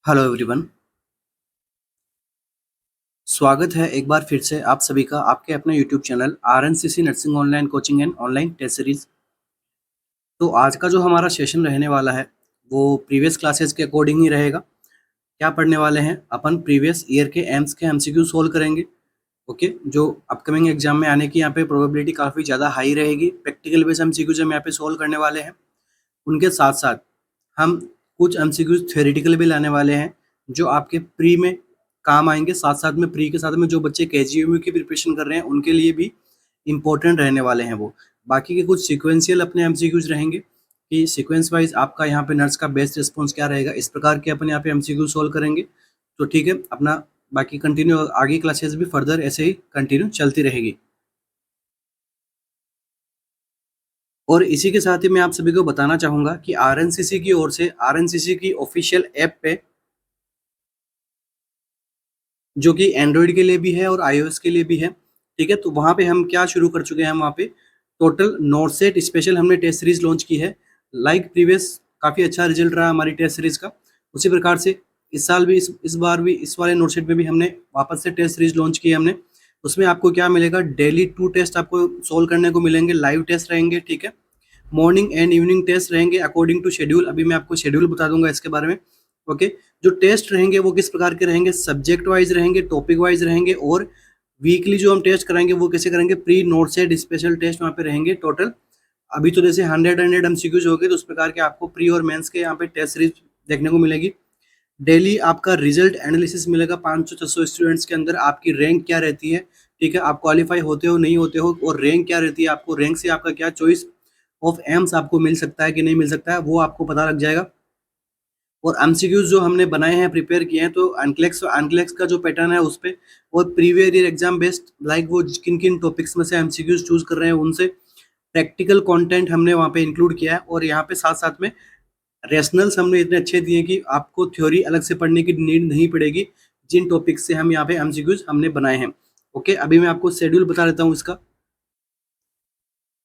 Hello everyone. स्वागत है एक बार फिर से आप सभी का आपके अपने YouTube channel RNCC nursing online coaching and online test series. तो आज का जो हमारा सेशन रहने वाला है वो प्रीवियस क्लासेस के अकॉर्डिंग ही रहेगा। क्या पढ़ने वाले हैं अपन, प्रीवियस ईयर के एम्स के एमसीक्यू सोल्व करेंगे। ओके, जो अपकमिंग एग्जाम में आने की यहाँ पे प्रोबेबिलिटी काफ़ी ज़्यादा हाई रहेगी। प्रैक्टिकल बेस एमसीक्यूज हम यहाँ पे सोल्व करने वाले हैं। उनके साथ साथ हम कुछ एमसीक्यूज थ्योरेटिकल भी लाने वाले हैं जो आपके प्री में काम आएंगे। साथ साथ में प्री के साथ में जो बच्चे केजीएमयू की प्रिपरेशन कर रहे हैं उनके लिए भी इम्पोर्टेंट रहने वाले हैं वो। बाकी के कुछ सीक्वेंशियल अपने एमसीक्यूज रहेंगे कि सीक्वेंस वाइज आपका यहाँ पे नर्स का बेस्ट रिस्पॉन्स क्या रहेगा, इस प्रकार के अपन यहाँ पे एमसीक्यू सोल्व करेंगे। तो ठीक है, अपना बाकी कंटिन्यू, आगे क्लासेस भी फर्दर ऐसे ही कंटिन्यू चलती रहेगी। और इसी के साथ ही मैं आप सभी को बताना चाहूँगा कि आरएनसीसी की ओर से आरएनसीसी की ऑफिशियल ऐप पे, जो कि एंड्रॉयड के लिए भी है और आईओएस के लिए भी है, ठीक है, तो वहाँ पे हम क्या शुरू कर चुके हैं, हम वहाँ पे टोटल नॉर्सेट स्पेशल हमने टेस्ट सीरीज लॉन्च की है। लाइक प्रीवियस काफ़ी अच्छा रिजल्ट रहा हमारी टेस्ट सीरीज का। उसी प्रकार से इस साल भी, इस बार भी, इस वाले नॉर्सेट में भी हमने वापस से टेस्ट सीरीज लॉन्च की है हमने। उसमें आपको क्या मिलेगा, डेली 2 टेस्ट आपको सोल्व करने को मिलेंगे, लाइव टेस्ट रहेंगे, ठीक है। मॉर्निंग एंड इवनिंग टेस्ट रहेंगे अकॉर्डिंग टू शेड्यूल। अभी मैं आपको शेड्यूल बता दूंगा इसके बारे में। ओके, जो टेस्ट रहेंगे वो किस प्रकार के रहेंगे, सब्जेक्ट वाइज रहेंगे, टॉपिक वाइज रहेंगे, और वीकली जो हम टेस्ट कराएंगे वो कैसे करेंगे, pre note set special test वहाँ पे रहेंगे टोटल। अभी तो जैसे 100 एमसीक्यूज हो गए, तो उस प्रकार के आपको प्री और मेंस के यहाँ पे टेस्ट सीरीज देखने को मिलेगी। डेली आपका रिजल्ट एनालिसिस मिलेगा 500-600 स्टूडेंट्स के अंदर, आपकी रैंक क्या रहती है, ठीक है, आप क्वालिफाई होते हो नहीं होते हो, और रैंक क्या रहती है, आपको रैंक से आपका क्या चॉइस ऑफ एम्स आपको मिल सकता है कि नहीं मिल सकता है, वो आपको पता लग जाएगा। और एमसीक्यूज जो हमने बनाए हैं, प्रिपेयर किए हैं, तो एनक्लेक्स का जो पैटर्न है उस पे, और previous year exam based, like वो किन किन टॉपिक्स में से एमसीक्यूज चूज कर रहे हैं उनसे प्रैक्टिकल कंटेंट हमने वहाँ पे इंक्लूड किया है। और यहाँ पे साथ साथ में रेशनल्स हमने इतने अच्छे दिए कि आपको थ्योरी अलग से पढ़ने की नीड नहीं पड़ेगी, जिन टॉपिक्स से हम यहाँ पे एमसीक्यूज हमने बनाए हैं। ओके, अभी मैं आपको शेड्यूल बता देता हूँ इसका।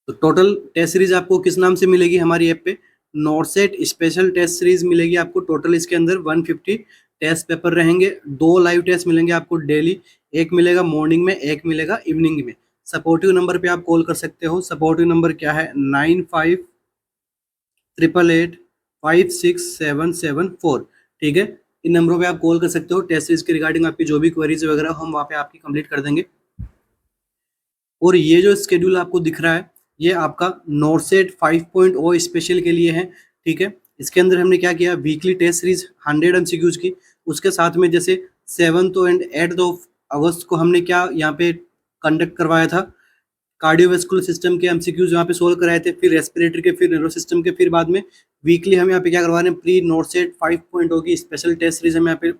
तो टोटल टेस्ट सीरीज आपको किस नाम से मिलेगी हमारी ऐप पे, नॉर्सेट स्पेशल टेस्ट सीरीज मिलेगी आपको। टोटल इसके अंदर 150 टेस्ट पेपर रहेंगे, 2 लाइव टेस्ट मिलेंगे आपको डेली, एक मिलेगा मॉर्निंग में, एक मिलेगा इवनिंग में। सपोर्टिव नंबर पे आप कॉल कर सकते हो। सपोर्टिव नंबर क्या है, 9588856774, ठीक है। इन नंबरों पे आप कॉल कर सकते हो। टेस्ट सीरीज के रिगार्डिंग आपकी जो भी क्वेरीज वगैरह हम वहाँ पे आपकी कंप्लीट कर देंगे। और ये जो स्केड्यूल आपको दिख रहा है, ये आपका नॉर्सेट 5.0 स्पेशल के लिए है, ठीक है। इसके अंदर हमने क्या किया, वीकली टेस्ट सीरीज 100 एमसीक्यूज की, उसके साथ में जैसे 7 एंड 8 ऑफ अगस्त को हमने क्या यहाँ पे कंडक्ट करवाया था, कार्डियोवेस्कुलर सिस्टम के एमसीक्यूज यहाँ पे सोल्व कराए थे, फिर रेस्पिरेटरी के, फिर नर्वस सिस्टम के, फिर बाद में वीकली हम यहाँ पे क्या करवा रहे हैं, प्री नॉर्सेट 5.0 की स्पेशल टेस्ट सीरीज हम यहाँ पे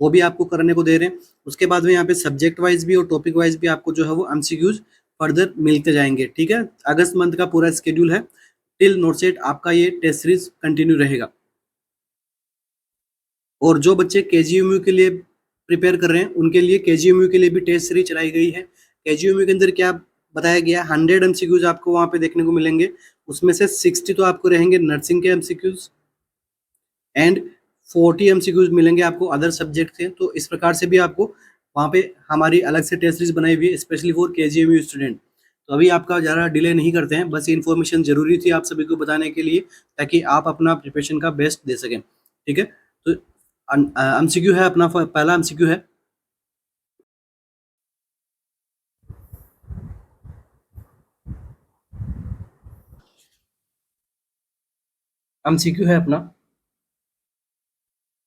वो भी आपको करने को दे रहे हैं। उसके बाद में यहाँ पे सब्जेक्ट वाइज भी और टॉपिक वाइज भी आपको जो है वो एमसीक्यूज फर्दर मिलते जाएंगे, ठीक है। अगस्त मंथ का पूरा स्केड्यूल है, टिल नॉर्सेट आपका ये टेस्ट सीरीज कंटिन्यू रहेगा। और जो बच्चे केजीएमयू के लिए प्रिपेयर कर रहे हैं उनके लिए केजीएमयू के लिए भी टेस्ट सीरीज चलाई गई है। केजीएमयू के अंदर क्या बताया गया, 100 एमसीक्यूज आपको वहाँ पे देखने को मिलेंगे, उसमें से 60 तो आपको रहेंगे नर्सिंग के एमसीक्यूज एंड 40 एमसीक्यूज मिलेंगे आपको अदर सब्जेक्ट से। तो इस प्रकार से भी आपको वहाँ पे हमारी अलग से टेस्ट सीरीज बनाई हुई है स्पेशली फॉर केजीएमयू स्टूडेंट। तो अभी आपका ज़्यादा डिले नहीं करते हैं, बस ये इन्फॉर्मेशन जरूरी थी आप सभी को बताने के लिए, ताकि आप अपना प्रिपरेशन का बेस्ट दे सकें, ठीक है। तो एमसीक्यू है अपना, पहला एमसीक्यू है, एमसीक्यू है अपना,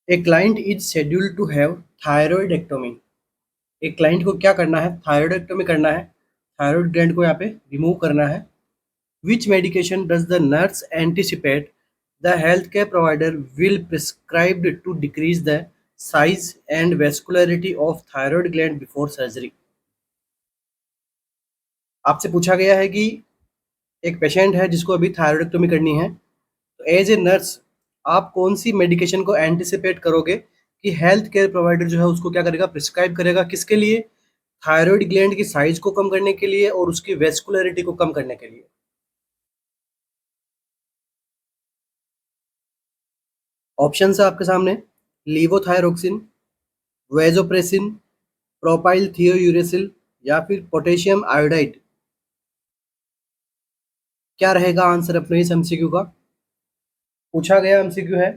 a client is scheduled to have thyroidectomy. एक क्लाइंट को क्या करना है, थायरॉइडेक्टोमी करना है, थायरॉइड ग्लैंड को यहाँ पे रिमूव करना है। Which medication does the nurse anticipate the healthcare provider will prescribe to decrease the size and vascularity of thyroid gland before surgery? आपसे पूछा गया है कि एक पेशेंट है जिसको अभी थायरॉइडेक्टोमी करनी है, तो एज ए नर्स आप कौन सी मेडिकेशन को एंटिसिपेट करोगे कि हेल्थ केयर प्रोवाइडर जो है उसको क्या करेगा, प्रिस्क्राइब करेगा, किसके लिए, थायरॉइड ग्लैंड की साइज को कम करने के लिए और उसकी वेस्कुलरिटी को कम करने के लिए। ऑप्शन है आपके सामने, लीवोथायरोक्सिन, वेजोप्रेसिन, प्रोपाइल थियोयूरेसिल या फिर पोटेशियम आयोडाइड? क्या रहेगा आंसर अपने इस एमसीक्यू का? पूछा गया एमसीक्यू है।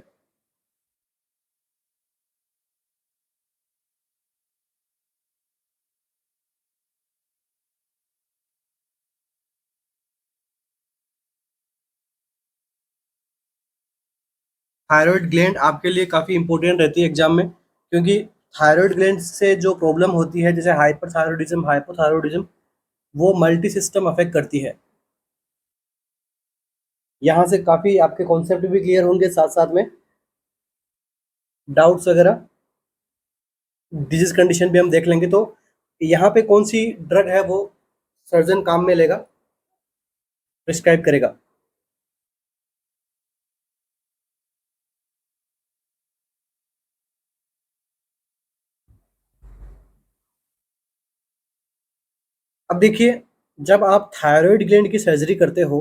थायराइड ग्लैंड आपके लिए काफ़ी इंपॉर्टेंट रहती है एग्जाम में, क्योंकि थायराइड ग्लैंड से जो प्रॉब्लम होती है जैसे हाइपरथायरॉयडिज्म, हाइपोथायरॉयडिज्म, वो मल्टी सिस्टम अफेक्ट करती है। यहाँ से काफ़ी आपके कॉन्सेप्ट भी क्लियर होंगे, साथ साथ में डाउट्स वगैरह, डिजीज कंडीशन भी हम देख लेंगे। तो यहाँ पे कौन सी ड्रग है वो सर्जन काम में लेगा, प्रिस्क्राइब करेगा? अब देखिए, जब आप थायराइड ग्लैंड की सर्जरी करते हो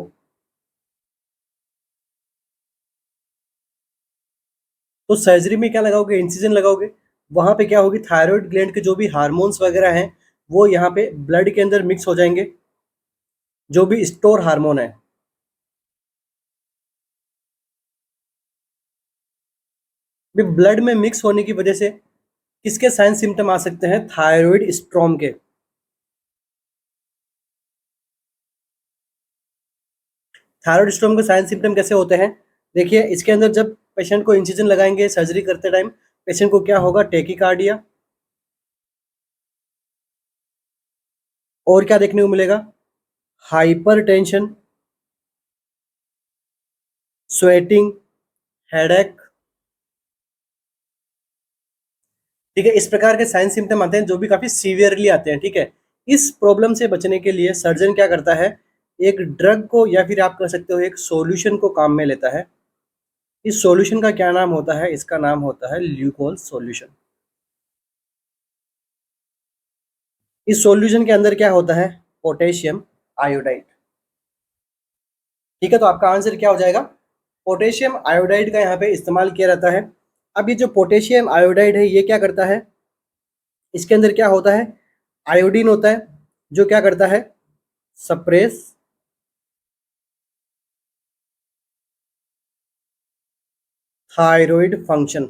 तो सर्जरी में क्या लगाओगे, इंसिजन लगाओगे। वहां पे क्या होगी, थायराइड ग्लैंड के जो भी हार्मोन्स वगैरह हैं वो यहाँ पे ब्लड के अंदर मिक्स हो जाएंगे, जो भी स्टोर हार्मोन है। ब्लड में मिक्स होने की वजह से किसके साइन सिम्टम आ सकते हैं, थायराइड स्ट्रॉम के। थायराइड स्ट्रॉम के साइन सिम्टम कैसे होते हैं, देखिए इसके अंदर जब पेशेंट को इंसिजन लगाएंगे सर्जरी करते टाइम, पेशेंट को क्या होगा, टेकिकार्डिया, और क्या देखने को मिलेगा, हाइपर टेंशन, स्वेटिंग, हेडेक। ठीक है, इस प्रकार के साइन सिम्टम आते हैं जो भी काफी सीवियरली आते हैं। ठीक है, इस प्रॉब्लम से बचने के लिए सर्जन क्या करता है, एक ड्रग को या फिर आप कह सकते हो एक सॉल्यूशन को काम में लेता है। इस सॉल्यूशन का क्या नाम होता है, इसका नाम होता है ल्यूकोल सॉल्यूशन। इस सॉल्यूशन के अंदर क्या होता है, पोटेशियम आयोडाइड। ठीक है, तो आपका आंसर क्या हो जाएगा, पोटेशियम आयोडाइड का यहाँ पे इस्तेमाल किया जाता है। अब ये जो पोटेशियम आयोडाइड है ये क्या करता है, इसके अंदर क्या होता है, आयोडीन होता है, जो क्या करता है, सप्रेस थायराइड फंक्शन।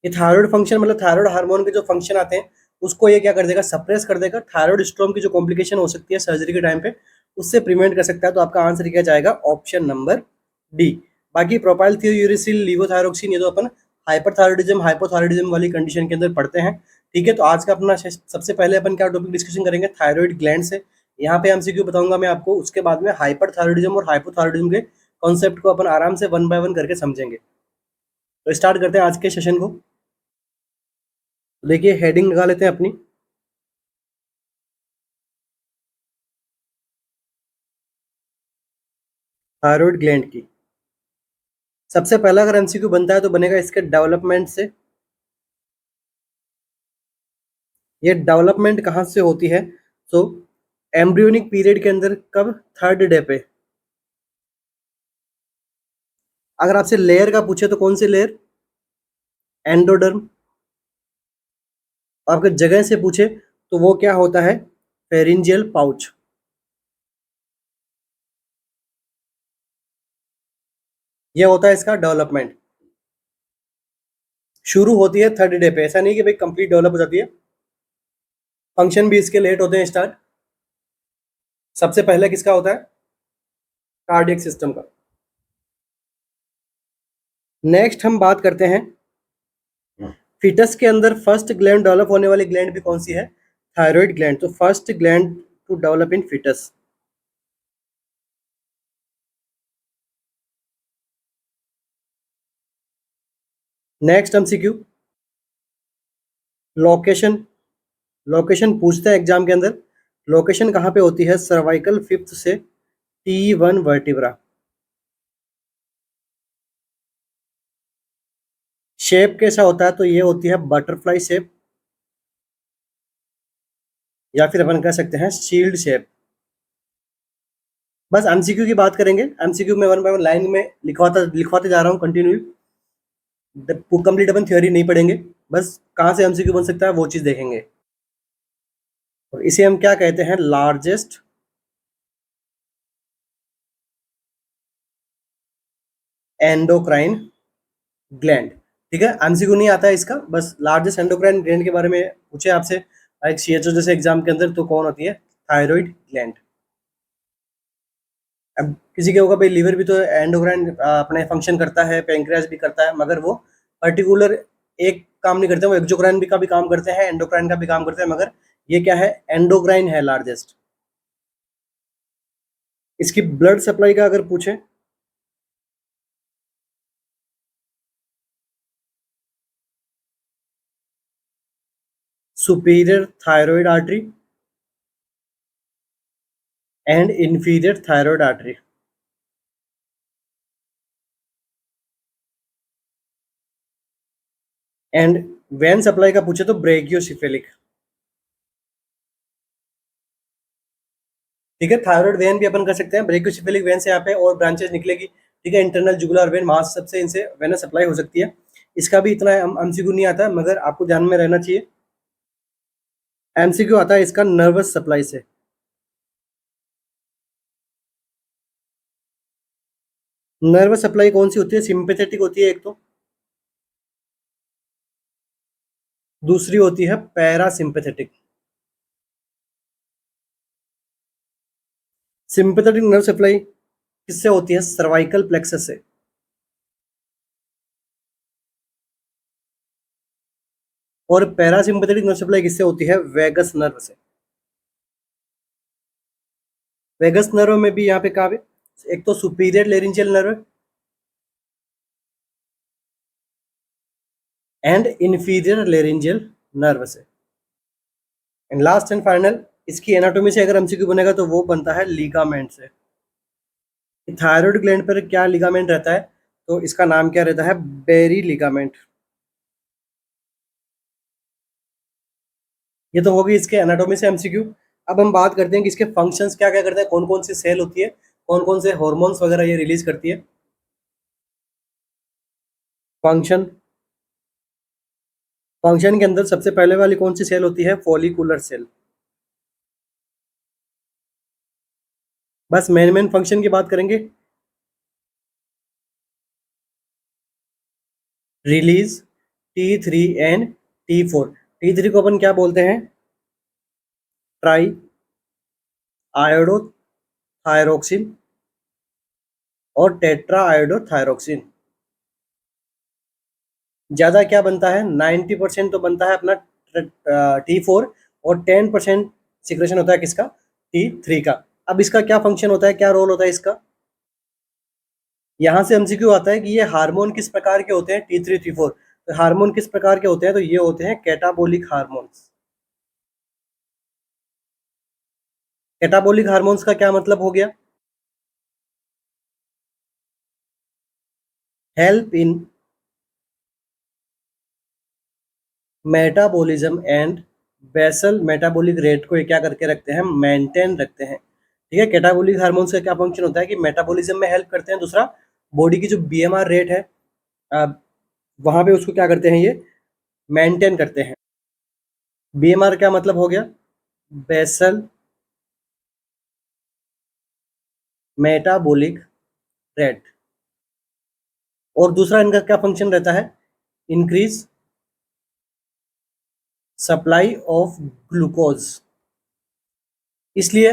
ये थायराइड फंक्शन मतलब थायराइड हार्मोन के जो फंक्शन आते हैं उसको ये क्या कर देगा, सप्रेस कर देगा। थायराइड स्ट्रोम की जो कॉम्प्लिकेशन हो सकती है सर्जरी के टाइम पे, उससे प्रिवेंट कर सकता है। तो आपका आंसर क्या जाएगा, ऑप्शन नंबर डी। बाकी प्रोपाइल थियोयूरिसिल, लीवोथायरोक्सिन, ये तो अपन हाइपरथायरॉयडिज्म हाइपोथायरॉयडिज्म वाली कंडीशन के अंदर पढ़ते हैं। ठीक है, तो आज का अपना सबसे पहले अपन क्या टॉपिक डिस्कशन करेंगे, थायराइड ग्लैंड से। यहाँ पे एमसीक्यू बताऊंगा मैं आपको, उसके बाद में हाइपरथायरॉयडिज्म और हाइपोथायरॉयडिज्म के कॉन्सेप्ट को अपन आराम से वन बाय वन करके समझेंगे। तो स्टार्ट करते हैं आज के सेशन को। तो देखिए हेडिंग लगा लेते हैं अपनी, थायराइड ग्लैंड की। सबसे पहला अगर एमसीक्यू बनता है तो बनेगा इसके डेवलपमेंट से। ये डेवलपमेंट कहाँ से होती है, तो एम्ब्रियोनिक पीरियड के अंदर, कब, थर्ड डे पे। अगर आपसे लेयर का पूछे तो कौन सी लेयर, एंडोडर्म। आपके जगह से पूछे तो वो क्या होता है, फेरिंजियल पाउच। ये होता है इसका डेवलपमेंट। शुरू होती है थर्ड डे पे, ऐसा नहीं कि भाई कंप्लीट डेवलप हो जाती है। फंक्शन भी इसके लेट होते हैं स्टार्ट। सबसे पहले किसका होता है, कार्डियक सिस्टम का। नेक्स्ट हम बात करते हैं फीटस के अंदर फर्स्ट ग्लैंड डेवलप होने वाली ग्लैंड भी कौन सी है, थायराइड ग्लैंड। तो first gland to develop in foetus. Next MCQ, location. Location पूछते हैं एग्जाम के अंदर, लोकेशन कहाँ पे होती है, सर्वाइकल फिफ्थ से T1 वर्टिब्रा। शेप कैसा होता है, तो ये होती है बटरफ्लाई शेप, या फिर अपन कह सकते हैं शील्ड शेप। बस एमसीक्यू की बात करेंगे, एमसीक्यू में वन बाय वन लाइन में लिखवाते जा रहा हूँ कंटिन्यू। कंप्लीट अपन थ्योरी नहीं पढ़ेंगे, बस कहाँ से एमसीक्यू बन सकता है वो चीज़ देखेंगे। और इसे हम क्या कहते हैं, लार्जेस्ट एंडोक्राइन ग्लैंड। ठीक है, एमसीक्यू नहीं आता है इसका, बस लार्जेस्ट एंडोक्राइन ग्लैंड के बारे में पूछे आपसे एक सीएचओ जैसे एग्जाम के अंदर, तो कौन होती है, थायराइड ग्लैंड। अब किसी के होगा भाई लीवर भी तो एंडोक्राइन अपने फंक्शन करता है, पेंक्रियास भी करता है, मगर वो पर्टिकुलर एक काम नहीं करते, वो एक्सोक्राइन भी का भी काम करते हैं, एंडोक्राइन का भी काम करते हैं, मगर ये क्या है, एंडोक्राइन है लार्जेस्ट। इसकी ब्लड सप्लाई का अगर पूछे, superior thyroid artery and inferior thyroid artery. And when supply का पूछे तो ब्रेकियोसिफेलिक। ठीक है, थायराइड वेन भी अपन कर सकते हैं, ब्रेकियोसिफेलिक वेन से यहाँ पे और ब्रांचेस निकलेगी। ठीक है, इंटरनल जुगुलर वेन, वहां से सबसे इनसे वेनस सप्लाई हो सकती है। इसका भी इतना एमसीक्यू नहीं आता, मगर आपको ध्यान में रहना चाहिए। एमसीक्यू आता है इसका नर्वस सप्लाई से। नर्वस सप्लाई कौन सी होती है, सिंपैथेटिक होती है एक तो, दूसरी होती है पैरासिम्पैथेटिक। सिंपैथेटिक नर्व सप्लाई किससे होती है, सर्वाइकल प्लेक्सस से। और पैरासिम्पैथेटिक नर्व सप्लाई किससे होती है, वेगस नर्व से। वेगस नर्व में भी यहाँ पे कहा, एक तो superior laryngeal nerve and inferior laryngeal nerve से। एंड लास्ट एंड फाइनल, इसकी एनाटॉमी से अगर एमसीक्यू बनेगा तो वो बनता है लिगामेंट से। थायराइड ग्लैंड पर क्या लिगामेंट रहता है, तो इसका नाम क्या रहता है, बेरी लिगामेंट। ये तो होगी इसके एनाटॉमी से एमसीक्यू। अब हम बात करते हैं कि इसके फंक्शंस क्या क्या करते हैं, कौन कौन सी सेल होती है, कौन कौन से हॉर्मोन्स वगैरह ये रिलीज करती है। फंक्शन, फंक्शन के अंदर सबसे पहले वाली कौन सी सेल होती है, फॉलिकुलर सेल। बस मेन मेन फंक्शन की बात करेंगे। Release T3 and T4। T3 को अपन क्या बोलते हैं, ट्राई आयोडो थायरोक्सिन और टेट्रा आयोडो थायरोक्सिन। ज्यादा क्या बनता है, 90% तो बनता है अपना T4, और 10% सिक्रेशन होता है किसका, T3 का। अब इसका क्या फंक्शन होता है, क्या रोल होता है इसका, यहाँ से एमसीक्यू आता है कि ये हार्मोन किस प्रकार के होते हैं, T3 T4। तो हार्मोन किस प्रकार के होते हैं, तो ये होते हैं कैटाबोलिक हार्मोन्स। कैटाबोलिक हार्मोन्स का क्या मतलब हो गया, help in metabolism and basal metabolic rate को ये क्या करके रखते हैं, मेंटेन रखते हैं। ठीक है, कैटाबॉलिक हार्मोन्स का क्या फंक्शन होता है कि मेटाबॉलिज्म में हेल्प करते हैं, दूसरा बॉडी की जो बीएमआर रेट है वहां पे उसको क्या करते हैं, ये मेंटेन करते हैं। बीएमआर क्या मतलब हो गया, बेसल मेटाबॉलिक रेट। और दूसरा इनका क्या फंक्शन रहता है, इंक्रीज सप्लाई ऑफ ग्लूकोज। इसलिए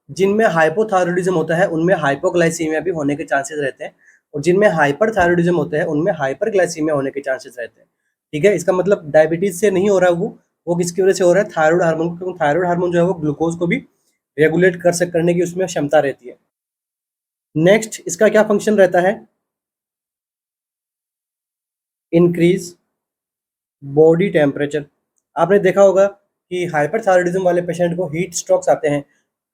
जिनमें हाइपोथायरॉयडिज्म होता है उनमें हाइपोग्लाइसीमिया भी होने के चांसेस रहते हैं, और जिनमें हाइपरथायरॉयडिज्म होता है उनमें हाइपरग्लाइसीमिया होने के चांसेस रहते हैं। ठीक है, इसका मतलब डायबिटीज से नहीं हो रहा है वो किसकी वजह से हो रहा है, थायराइड हार्मोन, क्योंकि थायराइड हार्मोन जो है वो ग्लूकोज को भी रेगुलेट करने की उसमें क्षमता रहती है। नेक्स्ट इसका क्या फंक्शन रहता है, इंक्रीज बॉडी टेम्परेचर। आपने देखा होगा कि हाइपरथायरॉयडिज्म वाले पेशेंट को हीट स्ट्रोक्स आते हैं,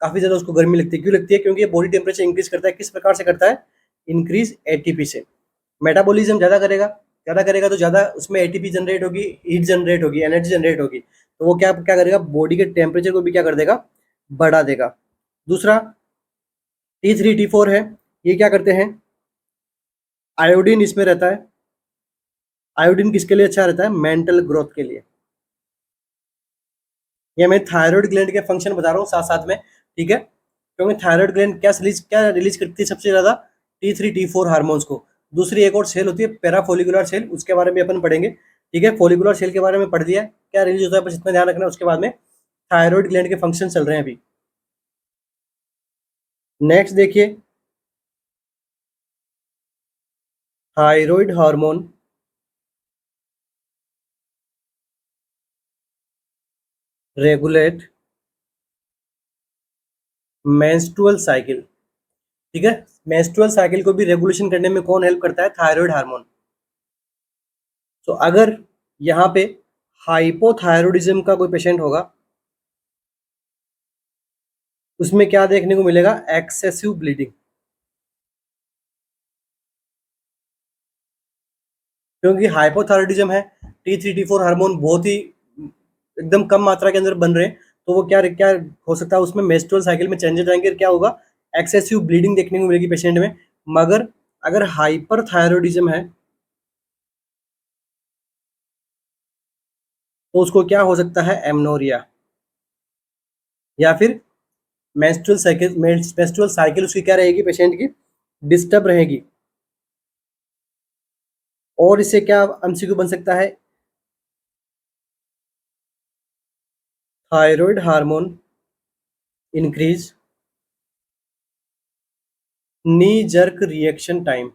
काफी ज्यादा उसको गर्मी लगती है, क्यों लगती है, क्योंकि ये बॉडी टेम्परेचर इंक्रीज करता है, किस प्रकार से करता है, इंक्रीज एटीपी से। मेटाबॉलिज्म ज्यादा करेगा, ज्यादा करेगा तो ज्यादा उसमें एटीपी जनरेट होगी, हीट जनरेट होगी, एनर्जी जनरेट होगी, तो वो क्या क्या करेगा, बॉडी के टेम्परेचर को भी क्या कर देगा, बढ़ा देगा। दूसरा T3 T4 है, ये क्या करते हैं, आयोडीन इसमें रहता है, आयोडीन किसके लिए अच्छा रहता है? मेंटल ग्रोथ के लिए। ये मैं थायराइड ग्लैंड के फंक्शन बता रहा हूँ साथ साथ में, ठीक है, क्योंकि थायराइड ग्लैंड क्या रिलीज करती है सबसे ज्यादा? T3 T4 हार्मोन्स को। दूसरी एक और सेल होती है पैराफोलिकुलर सेल, उसके बारे में अपन पढ़ेंगे, ठीक है। फोलिकुलर सेल के बारे में पढ़ दिया, क्या रिलीज होता है बस इतना ध्यान रखना। उसके बाद में थायराइड ग्लैंड के फंक्शन चल रहे हैं अभी। नेक्स्ट देखिए, thyroid hormone regulate menstrual cycle, ठीक है। मेंस्ट्रुअल साइकिल को भी रेगुलेशन करने में कौन हेल्प करता है? Thyroid hormone. तो अगर यहाँ पे हाइपोथायरॉयडिज्म का कोई पेशेंट होगा, उसमें क्या देखने को मिलेगा? Excessive bleeding. क्योंकि हाइपोथायरॉयडिज्म है, T3 T4 हार्मोन बहुत ही एकदम कम मात्रा के अंदर बन रहे हैं, तो वो क्या क्या हो सकता है उसमें? मेंस्ट्रुअल साइकिल में चेंजेस आएंगे, क्या होगा? एक्सेसिव ब्लीडिंग देखने को मिलेगी पेशेंट में। मगर अगर हाइपर थायरॉयडिज्म है तो उसको क्या हो सकता है? एमनोरिया, या फिर मेंस्ट्रुअल साइकिल उसकी क्या रहेगी पेशेंट की? डिस्टर्ब रहेगी। और इससे क्या एमसीक्यू बन सकता है? थायराइड हार्मोन इंक्रीज नी जर्क रिएक्शन टाइम।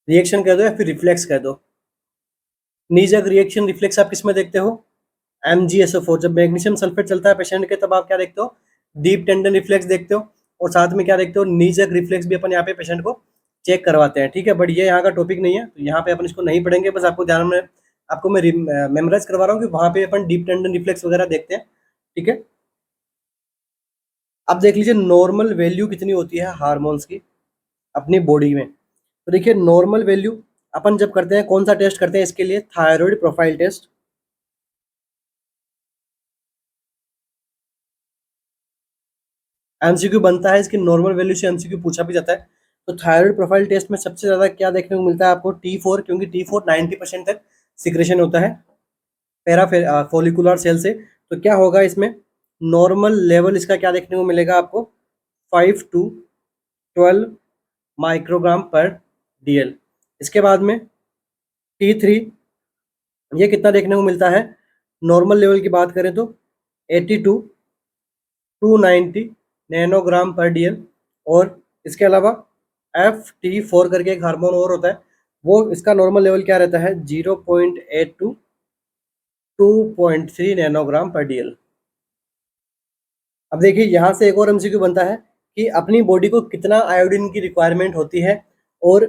रिएक्शन कह दो या फिर रिफ्लेक्स कह दो। नी जर्क रिएक्शन रिफ्लेक्स आप किस में देखते हो? MgSO4, जब मैग्नीशियम सल्फेट चलता है पेशेंट के तब आप क्या देखते हो? डीप टेंडन रिफ्लेक्स देखते हो। और साथ में क्या देखते हो? नी जर्क रिफ्लेक्स भी अपन यहाँ पे पेशेंट को चेक करवाते हैं, ठीक है। बट ये यहाँ का टॉपिक नहीं है, तो यहाँ पे अपन इसको नहीं पढ़ेंगे, बस आपको ध्यान में, आपको मैं मेमोराइज करवा रहा हूँ कि वहाँ पे अपन डीप टेंडन रिफ्लेक्स वगैरह देखते हैं, ठीक है। अब देख लीजिए नॉर्मल वैल्यू कितनी होती है हार्मोन्स की अपनी बॉडी में। तो देखिए नॉर्मल वैल्यू अपन जब करते हैं, कौन सा टेस्ट करते हैं इसके लिए? Thyroid profile test. एमसीक्यू बनता है इसकी नॉर्मल वैल्यू से, एमसीक्यू पूछा भी जाता है। तो थायराइड प्रोफाइल टेस्ट में सबसे ज्यादा क्या देखने को मिलता है आपको? T4, क्योंकि T4 90% तक सिक्रेशन होता है पैरा फोलिकुलर सेल से। तो क्या होगा इसमें? नॉर्मल लेवल इसका क्या देखने को मिलेगा आपको? 5 to 12 माइक्रोग्राम पर DL। इसके बाद में T3, ये कितना देखने को मिलता है? नॉर्मल लेवल की बात करें तो 82 to 290 नैनोग्राम पर DL। और इसके अलावा FT4 करके एक हार्मोन और होता है, वो इसका नॉर्मल लेवल क्या रहता है? 0.8 to 2.3 नैनोग्राम पर DL। अब देखिए यहाँ से एक और एमसीक्यू बनता है कि अपनी बॉडी को कितना आयोडीन की रिक्वायरमेंट होती है, और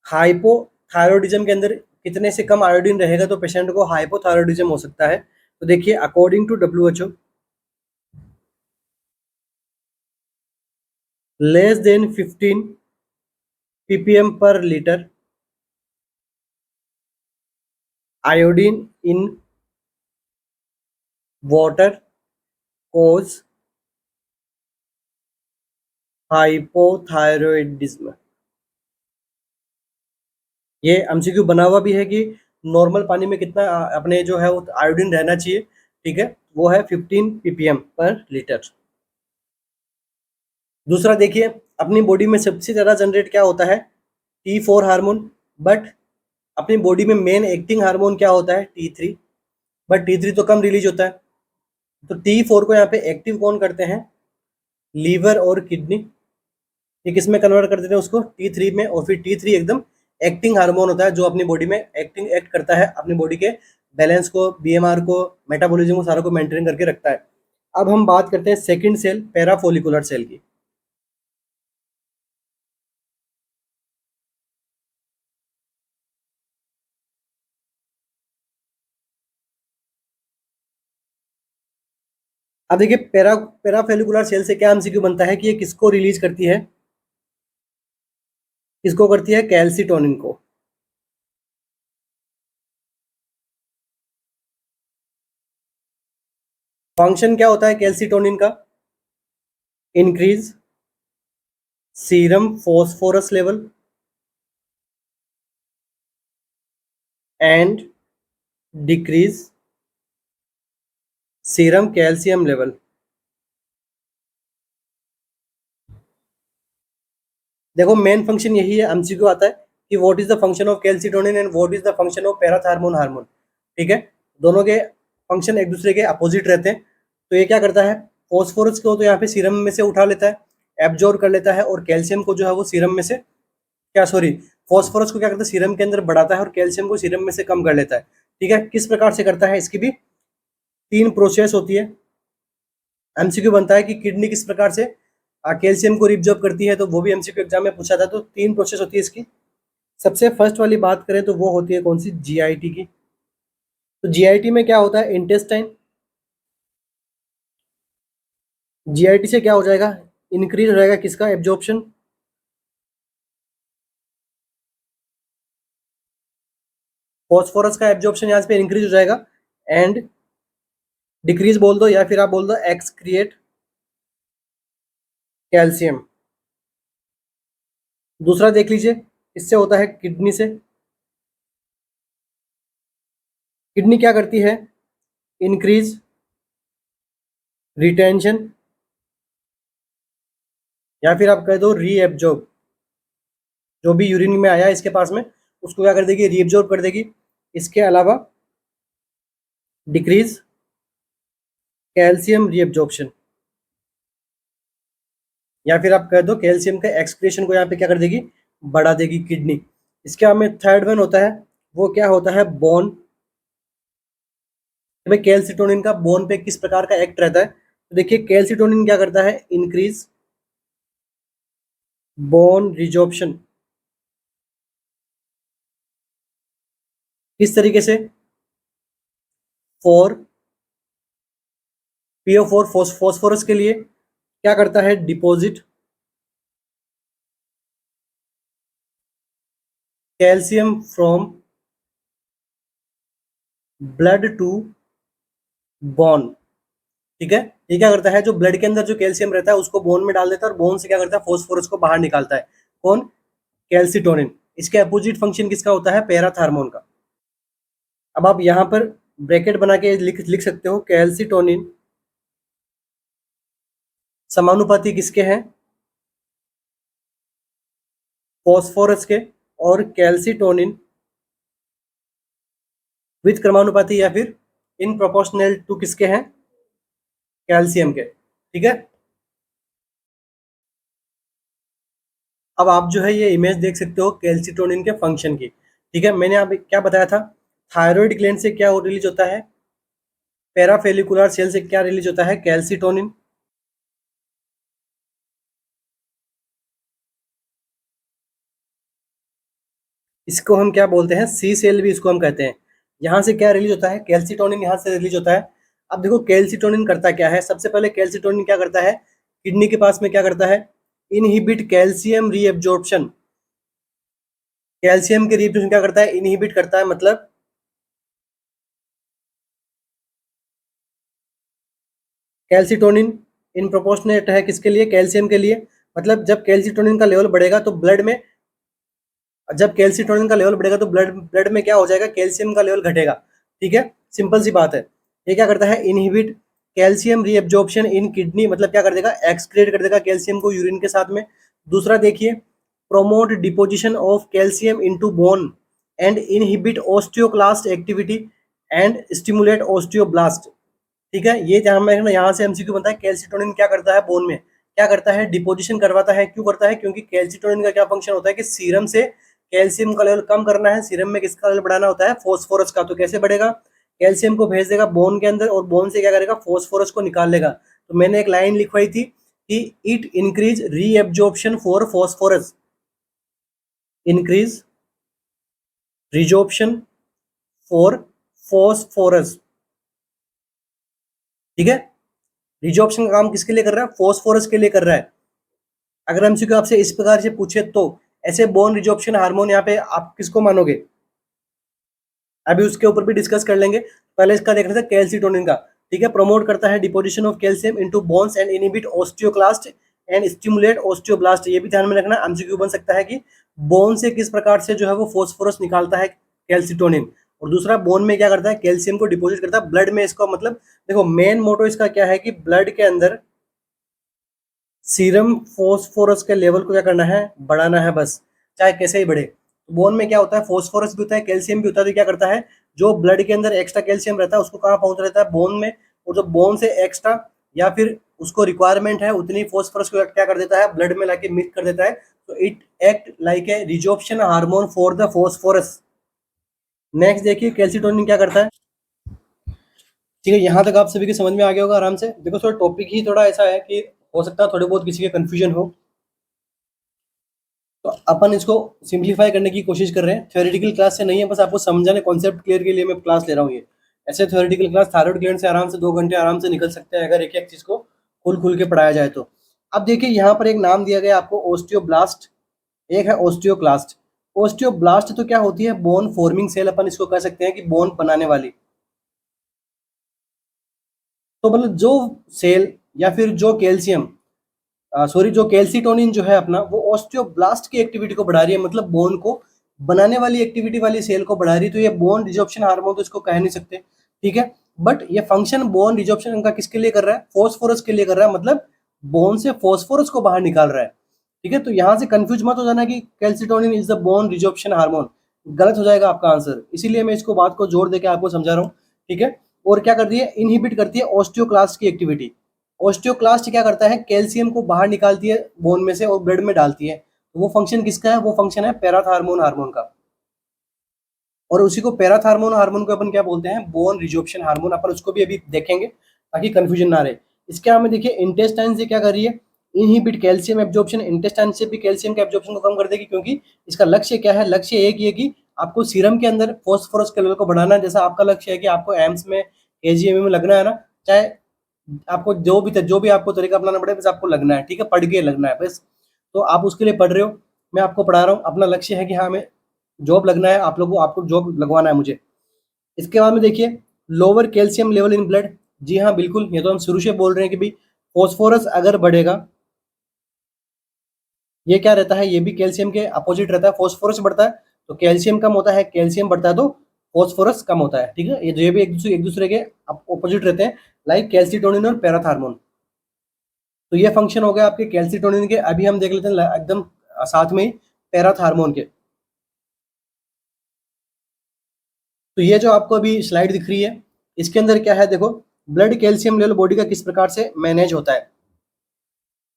हाइपोथायरॉयडिज्म के अंदर कितने से कम आयोडीन रहेगा तो पेशेंट को हाइपोथायरॉयडिज्म हो सकता है। तो देखिए according to WHO, less than 15 ppm per litre iodine in water causes hypothyroidism. ये एमसीक्यू बना हुआ भी है कि नॉर्मल पानी में कितना अपने जो है वो आयोडीन रहना चाहिए, ठीक है, वो है 15 ppm पर लीटर। दूसरा देखिए, अपनी बॉडी में सबसे ज़्यादा जनरेट क्या होता है? T4 hormone. बट अपनी बॉडी में मेन एक्टिंग हार्मोन क्या होता है? T3। बट T3 तो कम रिलीज होता है। तो T4 को यहाँ पे एक्टिव कौन करते हैं? लीवर और किडनी। ये किस में कन्वर्ट कर देते हैं उसको? T3 में। और फिर T3 एकदम एक्टिंग हार्मोन होता है जो अपनी बॉडी में एक्ट करता है, अपनी बॉडी के बैलेंस को, BMR को, मेटाबॉलिज्म को, सारा को मेंटेन करके रखता है। अब हम बात करते हैं सेकंड सेल पैराफोलिकुलर सेल की। अब देखिए पैराफेलिकुलर सेल से क्या एमसीक्यू बनता है कि ये किसको रिलीज करती है? किसको करती है? कैल्सिटोनिन को। फंक्शन क्या होता है कैल्सिटोनिन का? Increase serum phosphorus level, and decrease serum calcium level. देखो मेन फंक्शन यही है, एमसीक्यू आता है कि what is the function of calcitonin and what is the function of parathormone hormone. ठीक है, दोनों के फंक्शन एक दूसरे के अपोजिट रहते हैं। तो ये क्या करता है, फॉस्फोरस को तो यहाँ पे सीरम में से उठा लेता है, एब्जॉर्ब कर लेता है, और कैल्शियम को जो है वो सीरम में से, क्या सॉरी, फॉस्फोरस को क्या करता है सीरम के अंदर बढ़ाता है और कैल्शियम को सीरम में से कम कर लेता है। ठीक है, किस प्रकार से करता है, इसकी भी 3 प्रोसेस होती है। एमसीक्यू बनता है कि किडनी किस प्रकार से कैल्शियम को रिब्जॉर्ब करती है, तो वो भी एमसीक्यू एग्जाम में पूछा था। तो 3 प्रोसेस होती है इसकी। सबसे फर्स्ट वाली बात करें तो वो होती है कौन सी, जीआईटी की। तो जीआईटी में क्या होता है, इंटेस्टाइन। जीआईटी से क्या हो जाएगा, इंक्रीज हो जाएगा किसका, एब्जॉर्प्शन। फॉस्फोरस का एब्जॉर्प्शन यहाँ पे इंक्रीज हो जाएगा, एंड डिक्रीज बोल दो या फिर आप बोल दो एक्सक्रिएट कैल्शियम। दूसरा देख लीजिए, इससे होता है किडनी से। किडनी क्या करती है, इंक्रीज रिटेंशन, या फिर आप कह दो रीएब्जॉर्ब। जो भी यूरिन में आया इसके पास में, उसको क्या कर देगी, रीएब्जॉर्ब कर देगी। इसके अलावा डिक्रीज कैल्शियम रीएब्जॉर्प्शन, या फिर आप कह दो कैल्शियम के एक्सक्रीशन को यहाँ पे क्या कर देगी, बढ़ा देगी किडनी। इसके बाद में थर्ड वन होता है, वो क्या होता है, बोन। भाई कैल्सिटोनिन का बोन पे किस प्रकार का एक्ट रहता है, तो देखिए कैल्सिटोनिन क्या करता है, इंक्रीज बोन रिजॉर्प्शन। किस तरीके से, फॉर PO4 फॉस्फोरस के लिए क्या करता है, deposit calcium from blood to bone. ठीक है, ये क्या करता है, जो ब्लड के अंदर जो कैल्शियम रहता है उसको बोन में डाल देता है, और बोन से क्या करता है, फॉस्फोरस को बाहर निकालता है। कौन, कैल्सिटोनिन। इसके अपोजिट फंक्शन किसका होता है, पैराथार्मोन का। अब आप यहाँ पर ब्रैकेट बना के लिख लिख सकते हो, कैल्सिटोनिन समानुपाती किसके हैं, फॉस्फोरस के, और कैल्सिटोनिन विथ क्रमानुपाती या फिर इन प्रोपोर्शनल टू किसके हैं, कैल्शियम के। ठीक है, अब आप जो है ये इमेज देख सकते हो कैल्सिटोनिन के फंक्शन की। ठीक है, मैंने आप क्या बताया था, थायराइड ग्लैंड से क्या रिलीज होता है, पैराफेलिकुलर सेल से क्या रिलीज होता है, कैल्सिटोनिन। इसको हम क्या बोलते हैं, सी सेल भी इसको हम कहते हैं। यहाँ से क्या रिलीज होता है, कैल्सिटोनिन यहाँ से रिलीज होता है। अब देखो कैल्सिटोनिन करता क्या है, सबसे पहले कैल्सिटोनिन क्या करता है, किडनी के पास में क्या करता है, इनहिबिट कैल्शियम रीएब्जॉर्प्शन। कैल्शियम के रीएब्जॉर्प्शन क्या करता है, इनहिबिट करता है। मतलब कैल्सिटोनिन इन प्रोपोर्शनेट है किसके लिए, कैल्शियम के लिए। मतलब जब कैल्सिटोनिन का लेवल बढ़ेगा तो ब्लड में, जब कैल्सिटोनिन का लेवल बढ़ेगा तो ब्लड ब्लड में क्या हो जाएगा, कैल्शियम का लेवल घटेगा। ठीक है, सिंपल सी बात है। ये क्या करता है, इनहिबिट कैल्शियम रीएब्जॉर्प्शन इन किडनी, मतलब क्या कर देगा, एक्सक्रीट कर देगा कैल्शियम को यूरिन के साथ में। दूसरा देखिए, promote deposition of calcium into bone and inhibit osteoclast activity and stimulate osteoblast. ठीक है, ये जहां में यहाँ से एमसीक्यू बनता है, कैल्सिटोनिन क्या करता है, बोन में क्या करता है, डिपोजिशन करवाता है। क्यों करता है, क्योंकि कैल्सिटोनिन का क्या फंक्शन होता है कि सीरम से कैल्शियम का लेवल कम करना है, सीरम में किसका लेवल बढ़ाना होता है, फॉस्फोरस का। तो कैसे बढ़ेगा, कैल्शियम को भेज देगा बोन के अंदर, और बोन से क्या करेगा, फॉस्फोरस को निकाल लेगा। तो मैंने एक लाइन लिखवाई थी कि it increase reabsorption for phosphorus, increase resorption for phosphorus. ठीक है, रिजॉर्प्शन का काम किसके लिए कर रहा है, फॉस्फोरस के लिए कर रहा है। अगर एमसीक्यू आपसे इस प्रकार से पूछे तो ऐसे बोन रिजॉर्प्शन हार्मोन यहाँ पे आप किसको मानोगे, अभी उसके ऊपर भी डिस्कस कर लेंगे। पहले इसका देख रहे थे कैल्सिटोनिन का। ठीक है, प्रमोट करता है deposition of calcium into bones and inhibit osteoclast and stimulate osteoblast. ये भी ध्यान में रखना, एमसीक्यू बन सकता है कि बोन से किस प्रकार से जो है वो फॉस्फोरस निकालता है कैल्सिटोनिन। और दूसरा बोन में क्या करता है, कैल्शियम को डिपॉजिट करता है ब्लड में। इसका मतलब देखो मेन मोटो इसका क्या है कि ब्लड के अंदर सीरम फॉस्फोरस के लेवल को क्या करना है, बढ़ाना है बस, चाहे कैसे ही बढ़े। बोन में क्या होता है, फॉस्फोरस भी होता है, कैल्शियम भी होता है, तो क्या करता है जो ब्लड के अंदर एक्स्ट्रा कैल्शियम रहता है उसको कहाँ पहुंच रहता है, बोन में। और जो बोन से एक्स्ट्रा या फिर उसको रिक्वायरमेंट है उतनी फॉस्फोरस को क्या कर देता है, ब्लड में लाके मिक्स कर देता है। तो it act like a resorption hormone for the phosphorus. Next देखिए कैल्सिटोनिन क्या करता है। ठीक है, यहाँ तक आप सभी के समझ में आ गया होगा आराम से। देखो थोड़ा टॉपिक ही थोड़ा ऐसा है कि हो सकता है थोड़े बहुत किसी के कंफ्यूजन हो, तो अपन इसको सिंप्लीफाई करने की कोशिश कर रहे हैं। थ्योरेटिकल क्लास से नहीं है, बस आपको समझाने कॉन्सेप्ट क्लियर के लिए मैं क्लास ले रहा हूँ ये। ऐसे थ्योरेटिकल क्लास थायराइड ग्लैंड से आराम से 2 घंटे आराम से निकल सकते हैं अगर एक एक चीज को खुल खुल के पढ़ाया जाए तो। अब देखिए यहाँ पर एक नाम दिया गया आपको ओस्टियोब्लास्ट, एक है ओस्टियोक्लास्ट। ओस्टियोब्लास्ट तो क्या होती है, बोन फॉर्मिंग सेल अपन इसको कह सकते हैं कि बोन बनाने वाली। तो मतलब जो सेल या फिर जो कैल्शियम सॉरी जो कैल्सिटोनिन जो है अपना, वो ऑस्टियोब्लास्ट की एक्टिविटी को बढ़ा रही है, मतलब बोन को बनाने वाली एक्टिविटी वाली सेल को बढ़ा रही है। तो ये बोन रिजॉर्प्शन हार्मोन तो इसको कह नहीं सकते, ठीक है। बट ये फंक्शन बोन रिजॉर्प्शन का किसके लिए कर रहा है, फॉस्फोरस के लिए कर रहा है, मतलब बोन से फॉस्फोरस को बाहर निकाल रहा है। ठीक है, तो यहाँ से कंफ्यूज मत हो जाना कि calcitonin is the bone resorption hormone, गलत हो जाएगा आपका आंसर। इसीलिए मैं इसको बात को जोर देके आपको समझा रहा हूँ, ठीक है। और क्या करती है, इनहिबिट करती है ऑस्टियोक्लास्ट की एक्टिविटी। ऑस्टियोक्लास्ट क्या करता है, कैल्शियम को बाहर निकालती है बोन में से और ब्लड में डालती है। तो वो फंक्शन किसका है, वो फंक्शन है पैराथार्मोन हार्मोन का। और उसी को पैराथार्मोन हार्मोन को अपन क्या बोलते हैं, बोन रिजॉर्प्शन हार्मोन। अपन उसको भी अभी देखेंगे ताकि कंफ्यूजन ना रहे। इसके में देखिए इंटेस्टाइन से क्या कर रही है, इनहिबिट कैल्शियम एब्जॉर्प्शन। इंटेस्टाइन से भी कैल्शियम के एब्जॉर्प्शन को कम कर देगी, क्योंकि इसका लक्ष्य क्या है, लक्ष्य एक ही है कि आपको सीरम के अंदर फॉस्फोरस के लेवल को बढ़ाना है। जैसा आपका लक्ष्य है कि आपको एम्स में एजीएम में लगना है ना, चाहे आपको जो भी आपको तरीका अपनाना पड़े, बस आपको लगना है, ठीक है, पढ़ के लगना है बस। तो आप उसके लिए पढ़ रहे हो, मैं आपको पढ़ा रहा हूँ, अपना लक्ष्य है कि हाँ हमें जॉब लगना है, आप लोगों को आपको जॉब लगवाना है मुझे। इसके बाद में देखिए lower calcium level in blood. जी हाँ बिल्कुल, ये तो हम शुरू से बोल रहे हैं कि भाई फॉस्फोरस अगर बढ़ेगा, ये क्या रहता है, ये भी कैल्शियम के अपोजिट रहता है। फॉस्फोरस बढ़ता है तो कैल्शियम कम होता है, कैल्शियम बढ़ता है तो फॉस्फोरस कम होता है, ठीक है। ये भी एक दूसरे के अपोजिट रहते हैं, लाइक कैल्सिटोनिन और पैराथार्मोन। तो ये फंक्शन हो गया आपके कैल्सिटोनिन के। अभी हम देख लेते हैं एकदम साथ में ही पैराथार्मोन के। तो ये जो आपको अभी स्लाइड दिख रही है, इसके अंदर क्या है देखो, ब्लड कैल्शियम लेवल बॉडी का किस प्रकार से मैनेज होता है।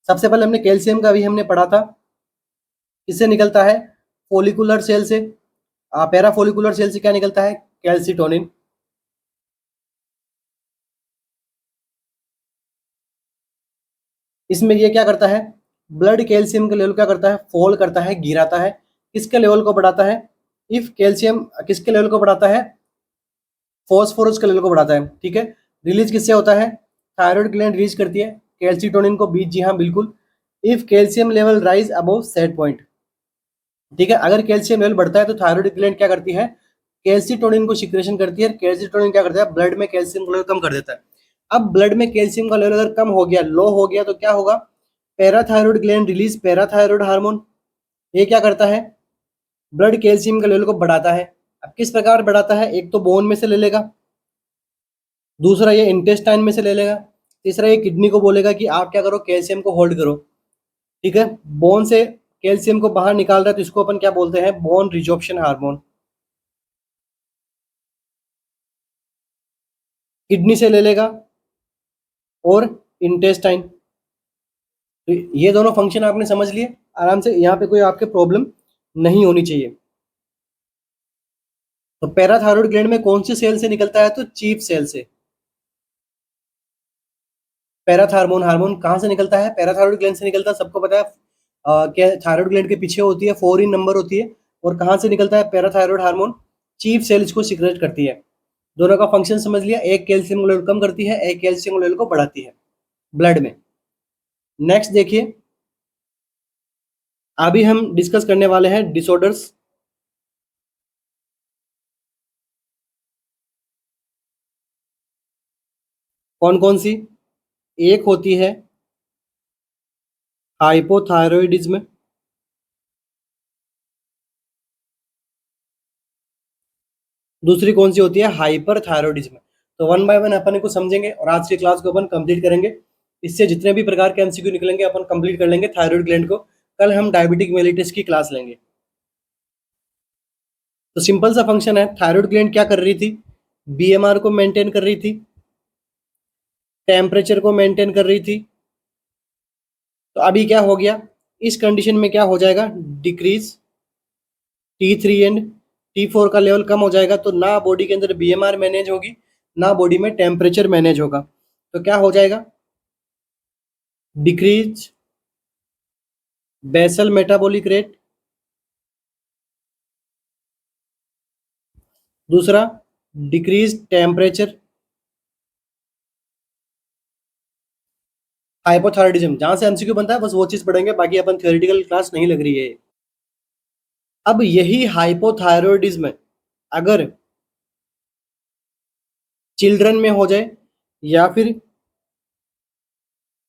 सबसे पहले हमने कैल्शियम का भी हमने पढ़ा था, किससे निकलता है, फोलिकुलर सेल से। पैरा फोलिकुलर सेल से क्या निकलता है, कैल्सिटोनिन। इसमें ये क्या करता है, ब्लड कैल्शियम के लेवल क्या करता है, फॉल करता है, गिराता है। किसके लेवल को बढ़ाता है, इफ कैल्शियम किसके लेवल को बढ़ाता है, फॉस्फोरस के लेवल को बढ़ाता है, ठीक है। रिलीज किससे होता है, थायराइड ग्लैंड रिलीज करती है कैल्सिटोनिन को बीच, जी हाँ बिल्कुल। If calcium level rise above set point, ठीक है, अगर कैल्शियम लेवल बढ़ता है तो थायराइड ग्लैंड क्या करती है, कैल्सिटोनिन को सिक्रेशन करती है। कैल्सिटोनिन क्या करता है, ब्लड में कैल्शियम का लेवल कम कर देता है। अब ब्लड में कैल्शियम का लेवल अगर कम हो गया, लो हो गया, तो क्या होगा, parathyroid gland release parathyroid hormone. ये क्या करता है, ब्लड कैल्शियम के लेवल को बढ़ाता है। अब किस प्रकार बढ़ाता है, एक तो बोन में से ले लेगा, दूसरा ये इंटेस्टाइन में से ले लेगा, तीसरा ये किडनी को बोलेगा कि आप क्या करो, कैल्शियम को होल्ड करो, ठीक है। बोन से कैल्शियम को बाहर निकाल रहा है तो इसको अपन क्या बोलते हैं, बोन रिजॉर्प्शन हार्मोन। किडनी से ले लेगा और इंटेस्टाइन। तो ये दोनों फंक्शन आपने समझ लिए आराम से, यहाँ पे कोई आपके प्रॉब्लम नहीं होनी चाहिए। तो पैराथायरॉइड ग्लैंड में कौन सी सेल से निकलता है, तो चीफ सेल से। पैराथार्मोन हार्मोन कहाँ से निकलता है, पैराथायरॉइड ग्लैंड से निकलता है, सबको पता है। क्या थायराइड ग्लैंड के पीछे होती है, 4 इन नंबर होती है। और कहाँ से निकलता है पैराथायरॉइड हार्मोन, चीफ सेल इसको सिक्रेट करती है। दोनों का फंक्शन समझ लिया, एक कैल्शियम लेवल कम करती है, एक कैल्शियम लेवल को बढ़ाती है ब्लड में। नेक्स्ट देखिए, अभी हम डिस्कस करने वाले हैं डिसऑर्डर्स। कौन कौन सी, एक होती है हाइपोथायरॉयडिज्म, दूसरी कौन सी होती है, हाइपरथायरॉयडिज्म। तो वन बाय वन अपन को समझेंगे और आज की क्लास को अपन कंप्लीट करेंगे। इससे जितने भी प्रकार के एमसीक्यू निकलेंगे अपन कंप्लीट कर लेंगे थायराइड ग्लैंड को। कल हम डायबिटिक मेलिटस की क्लास लेंगे। तो सिंपल सा फंक्शन है, थायराइड ग्लैंड क्या कर रही थी, बीएमआर को मेंटेन कर रही थी, टेम्परेचर को मेंटेन कर रही थी। तो अभी क्या हो गया, इस कंडीशन में क्या हो जाएगा, डिक्रीज T3 एंड T4 का लेवल कम हो जाएगा। तो ना बॉडी के अंदर बीएमआर मैनेज होगी, ना बॉडी में टेम्परेचर मैनेज होगा। तो क्या हो जाएगा, डिक्रीज बेसल मेटाबॉलिक रेट, दूसरा डिक्रीज टेम्परेचर, हाइपोथायरॉयडिज्म। जहां से एमसीक्यू बनता है बस वो चीज पढ़ेंगे, बाकी अपन थियोरेटिकल क्लास नहीं लग रही है। अब यही हाइपोथायरॉयडिज्म अगर चिल्ड्रन में हो जाए या फिर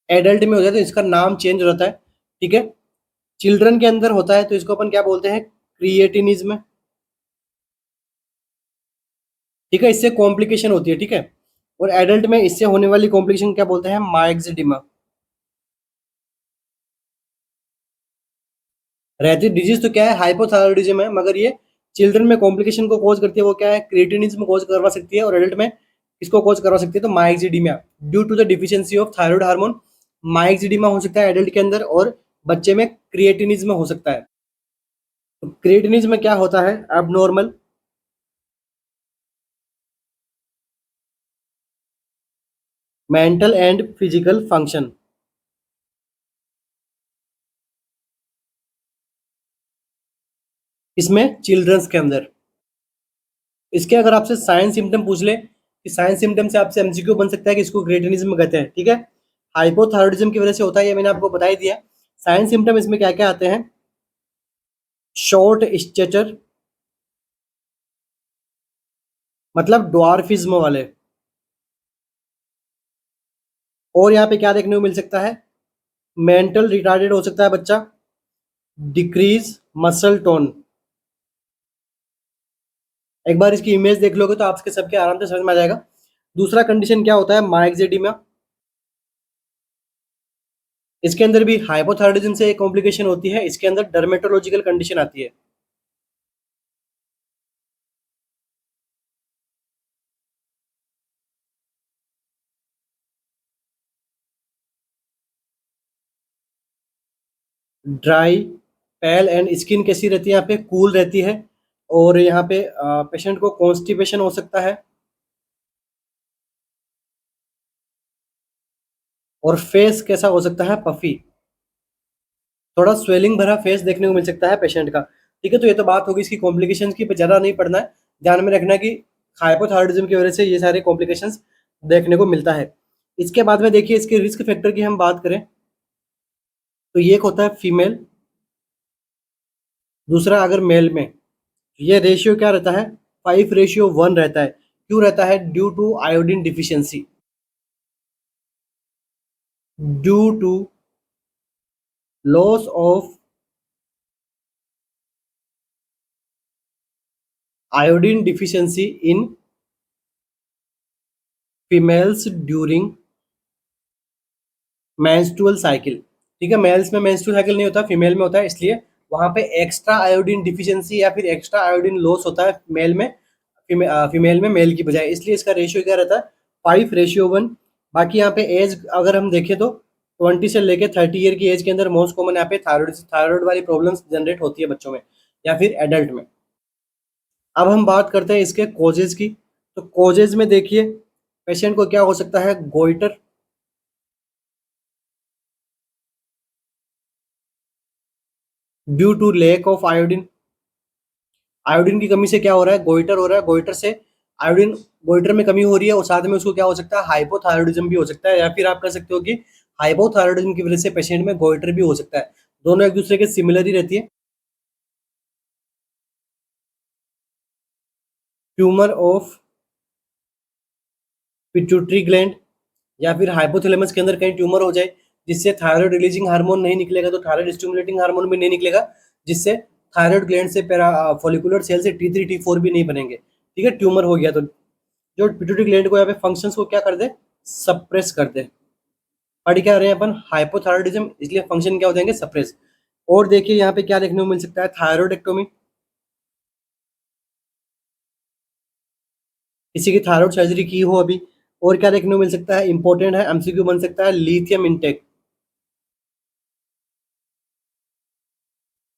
एडल्ट में हो जाए तो इसका नाम चेंज हो जाता है। ठीक है, चिल्ड्रन के अंदर होता है तो इसको अपन क्या बोलते हैं, क्रिएटिनिज्म। ठीक है, इससे कॉम्प्लिकेशन होती है। ठीक है, और एडल्ट में इससे होने वाली कॉम्प्लिकेशन क्या बोलते हैं, माइक्सिडिमा। रहती डिजीज तो क्या है, हाइपोथायरॉयडिज्म है, मगर ये चिल्ड्रन में कॉम्प्लिकेशन को कॉज करती है, वो क्या है, क्रिएटिनिज्म कॉज करवा सकती है, और एडल्ट में इसको कॉज करवा सकती है, तो myxoedema due to the deficiency of thyroid hormone. Myxoedema हो सकता है एडल्ट के अंदर, और बच्चे में क्रिएटिनिज्म हो सकता है। तो क्रिएटिनिज्म में क्या होता है, abnormal mental and physical function. इसमें चिल्ड्रंस के अंदर, इसके अगर आपसे साइंस सिम्टम पूछ ले कि साइंस सिम्टम से आपसे एमसीक्यू बन सकता है कि इसको क्रिएटिनिज्म कहते हैं। ठीक है, हाइपोथायरॉयडिज्म की वजह से होता है, ये मैंने आपको बता ही दिया। साइंस सिम्टम इसमें क्या क्या आते हैं, शॉर्ट स्टेचर मतलब ड्वार्फिज्म वाले, और यहाँ पे क्या देखने को मिल सकता है, मेंटल रिटार्डेड हो सकता है बच्चा, डिक्रीज मसल टोन। एक बार इसकी इमेज देख लोगे तो आपके सबके आराम से समझ में आ जाएगा। दूसरा कंडीशन क्या होता है, माइक्सिडिमा। इसके अंदर भी हाइपोथायरॉयडिज्म से एक कॉम्प्लिकेशन होती है, इसके अंदर डर्मेटोलॉजिकल कंडीशन आती है। ड्राई पेल एंड स्किन कैसी रहती है, यहाँ पे कूल रहती है, और यहाँ पे पेशेंट को कॉन्स्टिपेशन हो सकता है, और फेस कैसा हो सकता है, पफी, थोड़ा स्वेलिंग भरा फेस देखने को मिल सकता है पेशेंट का। ठीक है, तो ये तो बात होगी इसकी कॉम्प्लिकेशंस की, ज़्यादा नहीं पढ़ना है, ध्यान में रखना कि हाइपोथायरॉयडिज्म की वजह से ये सारे कॉम्प्लिकेशंस देखने को मिलता है। इसके बाद में देखिए इसके रिस्क फैक्टर की हम बात करें तो ये एक होता है फीमेल, दूसरा अगर मेल में, ये रेशियो क्या रहता है, 5:1 रहता है। क्यों रहता है, due to iodine deficiency, due to loss of iodine deficiency in females during menstrual cycle. ठीक है, मेल्स में मेंस्ट्रुअल साइकिल नहीं होता, फीमेल में होता है, इसलिए वहां पे एक्स्ट्रा आयोडीन डिफिशियंसी या फिर एक्स्ट्रा आयोडीन लॉस होता है मेल में, फीमेल में मेल की बजाय, इसलिए इसका रेशियो क्या रहता है, 5:1। बाकी यहाँ पे एज अगर हम देखें तो 20 से लेके 30 ईयर की एज के अंदर मोस्ट कॉमन यहाँ पे थायराइड वाली प्रॉब्लम्स जनरेट होती है बच्चों में या फिर एडल्ट में। अब हम बात करते हैं इसके कॉजेज की। तो कॉजेज में देखिए पेशेंट को क्या हो सकता है, goitre, due to lack of iodine. Iodine की कमी से क्या हो रहा है, गोइटर हो रहा है, गोइटर से आयोडीन, गोइटर में कमी हो रही है, और साथ में उसको क्या हो सकता है, हाइपोथायरॉयडिज्म भी हो सकता है, या फिर आप कह सकते हो कि हाइपोथायरॉयडिज्म की वजह से पेशेंट में गोइटर भी हो सकता है। दोनों एक दूसरे के सिमिलर ही रहती है। ट्यूमर ऑफ पिट्यूटरी ग्लैंड, या फिर हाइपोथैलेमस के अंदर कहीं ट्यूमर हो जाए जिससे थायराइड रिलीजिंग हार्मोन नहीं निकलेगा, तो थायराइड स्टिमुलेटिंग हार्मोन भी नहीं निकलेगा, जिससे थायराइड ग्लैंड से पैरा फॉलिकुलर सेल से T3 T4 भी नहीं बनेंगे। ठीक है, ट्यूमर हो गया तो जो पिट्यूटरी ग्लैंड को यहाँ पे फंक्शंस को क्या कर दे, सप्रेस कर दे। पढ़ क्या रहे हैं अपन, हाइपोथायरॉयडिज्म, इसलिए फंक्शन क्या हो जाएंगे, सप्रेस। और देखिए यहाँ पे क्या देखने को मिल सकता है, थायरॉयडेक्टोमी, किसी की थायराइड सर्जरी की हो अभी। और क्या देखने को मिल सकता है, इंपॉर्टेंट है, एमसीक्यू बन सकता है, लिथियम इंटेक।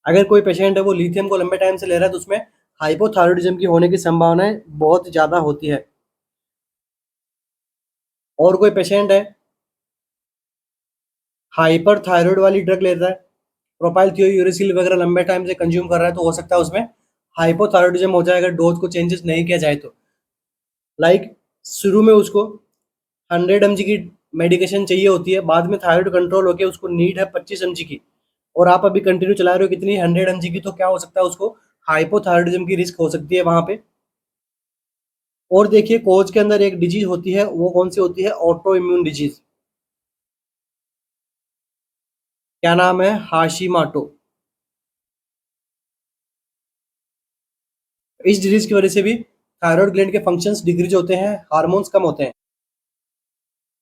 अगर कोई पेशेंट है वो लिथियम को लंबे टाइम से ले रहा है तो उसमें हाइपोथायरॉयडिज्म की होने की संभावनाएं बहुत ज़्यादा होती है। और कोई पेशेंट है हाइपर थायराइड वाली ड्रग ले रहा है, प्रोपाइल थियोयूरिसिल वगैरह लंबे टाइम से कंज्यूम कर रहा है, तो हो सकता है उसमें हाइपोथायरॉयडिज्म हो जाए अगर डोज को चेंजेस नहीं किया जाए तो। लाइक शुरू में उसको 100 mg की मेडिकेशन चाहिए होती है, बाद में थायराइड कंट्रोल होकर उसको नीड है 25 mg की, और आप अभी कंटिन्यू चला रहे हो कितनी, 100 mg की, तो क्या हो सकता है उसको हाइपोथायरॉयडिज्म की रिस्क हो सकती है वहां पे। और देखिए कोज के अंदर एक डिजीज होती है, वो कौन सी होती है, ऑटो इम्यून डिजीज। क्या नाम है, हाशीमाटो। इस डिजीज की वजह से भी थायराइड ग्लैंड के फंक्शंस डिक्रीज होते हैं, हार्मोन्स कम होते हैं,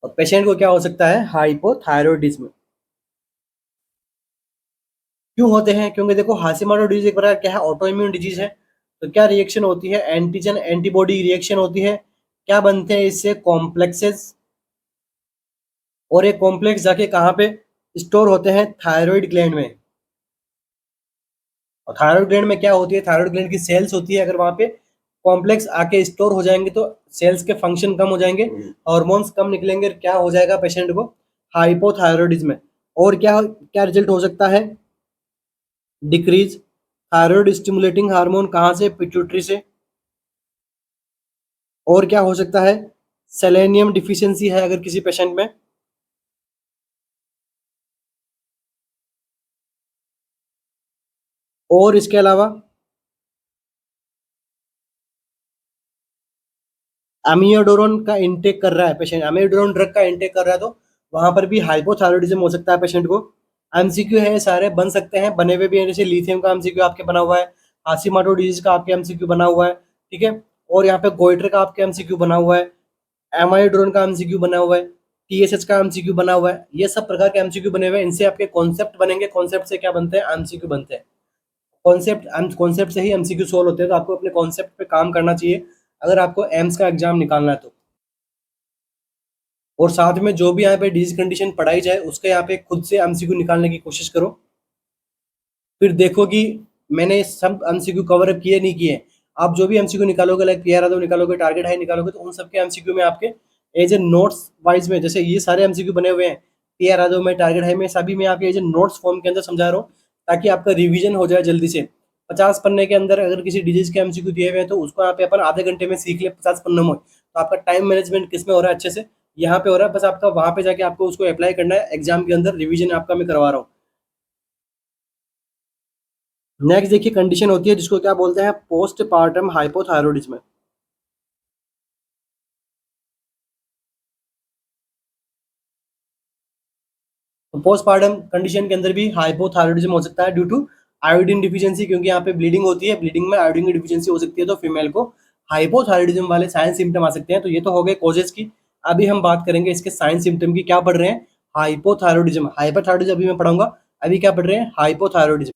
और पेशेंट को क्या हो सकता है, हाइपोथायरॉयडिज्म। क्यों होते हैं, क्योंकि देखो हाशीमाटो डिजीज एक प्रकार क्या है, ऑटो इम्यून डिजीज है। तो क्या रिएक्शन होती है, एंटीजन एंटीबॉडी रिएक्शन होती है। क्या बनते हैं इससे, कॉम्प्लेक्सेस। और ये कॉम्प्लेक्स जाके कहाँ पे स्टोर होते हैं, थायराइड ग्लैंड में। और थायराइड ग्लैंड में क्या होती है, थायराइड ग्लैंड की सेल्स होती है, अगर वहाँ पे कॉम्प्लेक्स आके स्टोर हो जाएंगे तो सेल्स के फंक्शन कम हो जाएंगे, हार्मोन्स कम निकलेंगे, क्या हो जाएगा पेशेंट को, हाइपोथायरॉयडिज्म। और क्या क्या रिजल्ट हो सकता है, डिक्रीज थायराइड स्टिमुलेटिंग हार्मोन, कहाँ से, पिट्यूटरी से। और क्या हो सकता है, सेलेनियम डिफिशियंसी है अगर किसी पेशेंट में। और इसके अलावा एमियोडोरन का इंटेक कर रहा है पेशेंट, एमियोडोरन ड्रग का इंटेक कर रहा है, तो वहां पर भी हाइपोथायरॉयडिज्म हो सकता है पेशेंट को। एमसीक्यू है सारे, बन सकते हैं, बने हुए भी हैं, जैसे लिथियम का एमसीक्यू आपके बना हुआ है, हाशीमाटो डिजीज का आपके एमसीक्यू बना हुआ है, ठीक है। और यहाँ पे गोइटर का आपके एमसीक्यू बना हुआ है, एमाइड्रोन का एमसीक्यू बना हुआ है, टीएसएच का एमसीक्यू बना हुआ है, ये सब प्रकार के एमसीक्यू बने हुए हैं। इनसे आपके कॉन्सेप्ट बनेंगे, कॉन्सेप्ट से क्या बनते हैं, एमसीक्यू बनते हैं। कॉन्सेप्ट से ही एमसीक्यू सोल्व होते हैं, तो आपको अपने कॉन्सेप्ट पे काम करना चाहिए अगर आपको एम्स का एग्जाम निकालना है तो। और साथ में जो भी यहाँ पे डिजीज कंडीशन पढ़ाई जाए उसके यहाँ पे खुद से एमसीक्यू निकालने की कोशिश करो, फिर देखो कि मैंने सब एमसीक्यू कवर अप किए नहीं किए। आप जो भी एमसीक्यू निकालोगे, लाइक पीआर आदो निकालोगे, टारगेट हाई निकालोगे, तो उन सबके एमसीक्यू में आपके एज ए नोट्स वाइज में, जैसे ये सारे एमसीक्यू बने हुए हैं पीआर आदो में, टारगेट हाई में, सभी में आपके एज ए नोट्स फॉर्म के अंदर समझा रहा हूँ, ताकि आपका रिवीजन हो जाए जल्दी से। 50 पन्ने के अंदर अगर किसी डिजीज के एमसीक्यू दिए हुए हैं तो उसको यहाँ पे अपन आधे घंटे में सीख ले 50 पन्नों में, तो आपका टाइम मैनेजमेंट किस में हो रहा है, अच्छे से यहाँ पे हो रहा है। बस आपका वहां पे जाके आपको उसको अप्लाई करना है एग्जाम के अंदर, रिवीजन आपका मैं करवा रहा हूँ। नेक्स्ट देखिए कंडीशन होती है जिसको क्या बोलते हैं, पोस्ट पार्टम हाइपोथायरॉयडिज्म। तो पोस्ट पार्टम कंडीशन के अंदर भी हाइपोथायरॉयडिज्म हो सकता है ड्यू टू आयोडीन डिफिशियंसी, क्योंकि यहाँ पे ब्लीडिंग होती है, ब्लीडिंग में आयोडीन की डिफिशियंसी हो सकती है, तो फीमेल को हाइपोथायरॉयडिज्म वाले साइन सिम्टम आ सकते हैं। तो ये तो हो गए कॉजेज की। अभी हम बात करेंगे इसके साइन सिम्टम की, क्या पढ़ रहे हैं, हाइपोथायरॉयडिज्म। हाइपोथायरॉयडिज्म अभी मैं पढ़ाऊंगा, अभी क्या पढ़ रहे हैं, हाइपोथायरॉयडिज्म।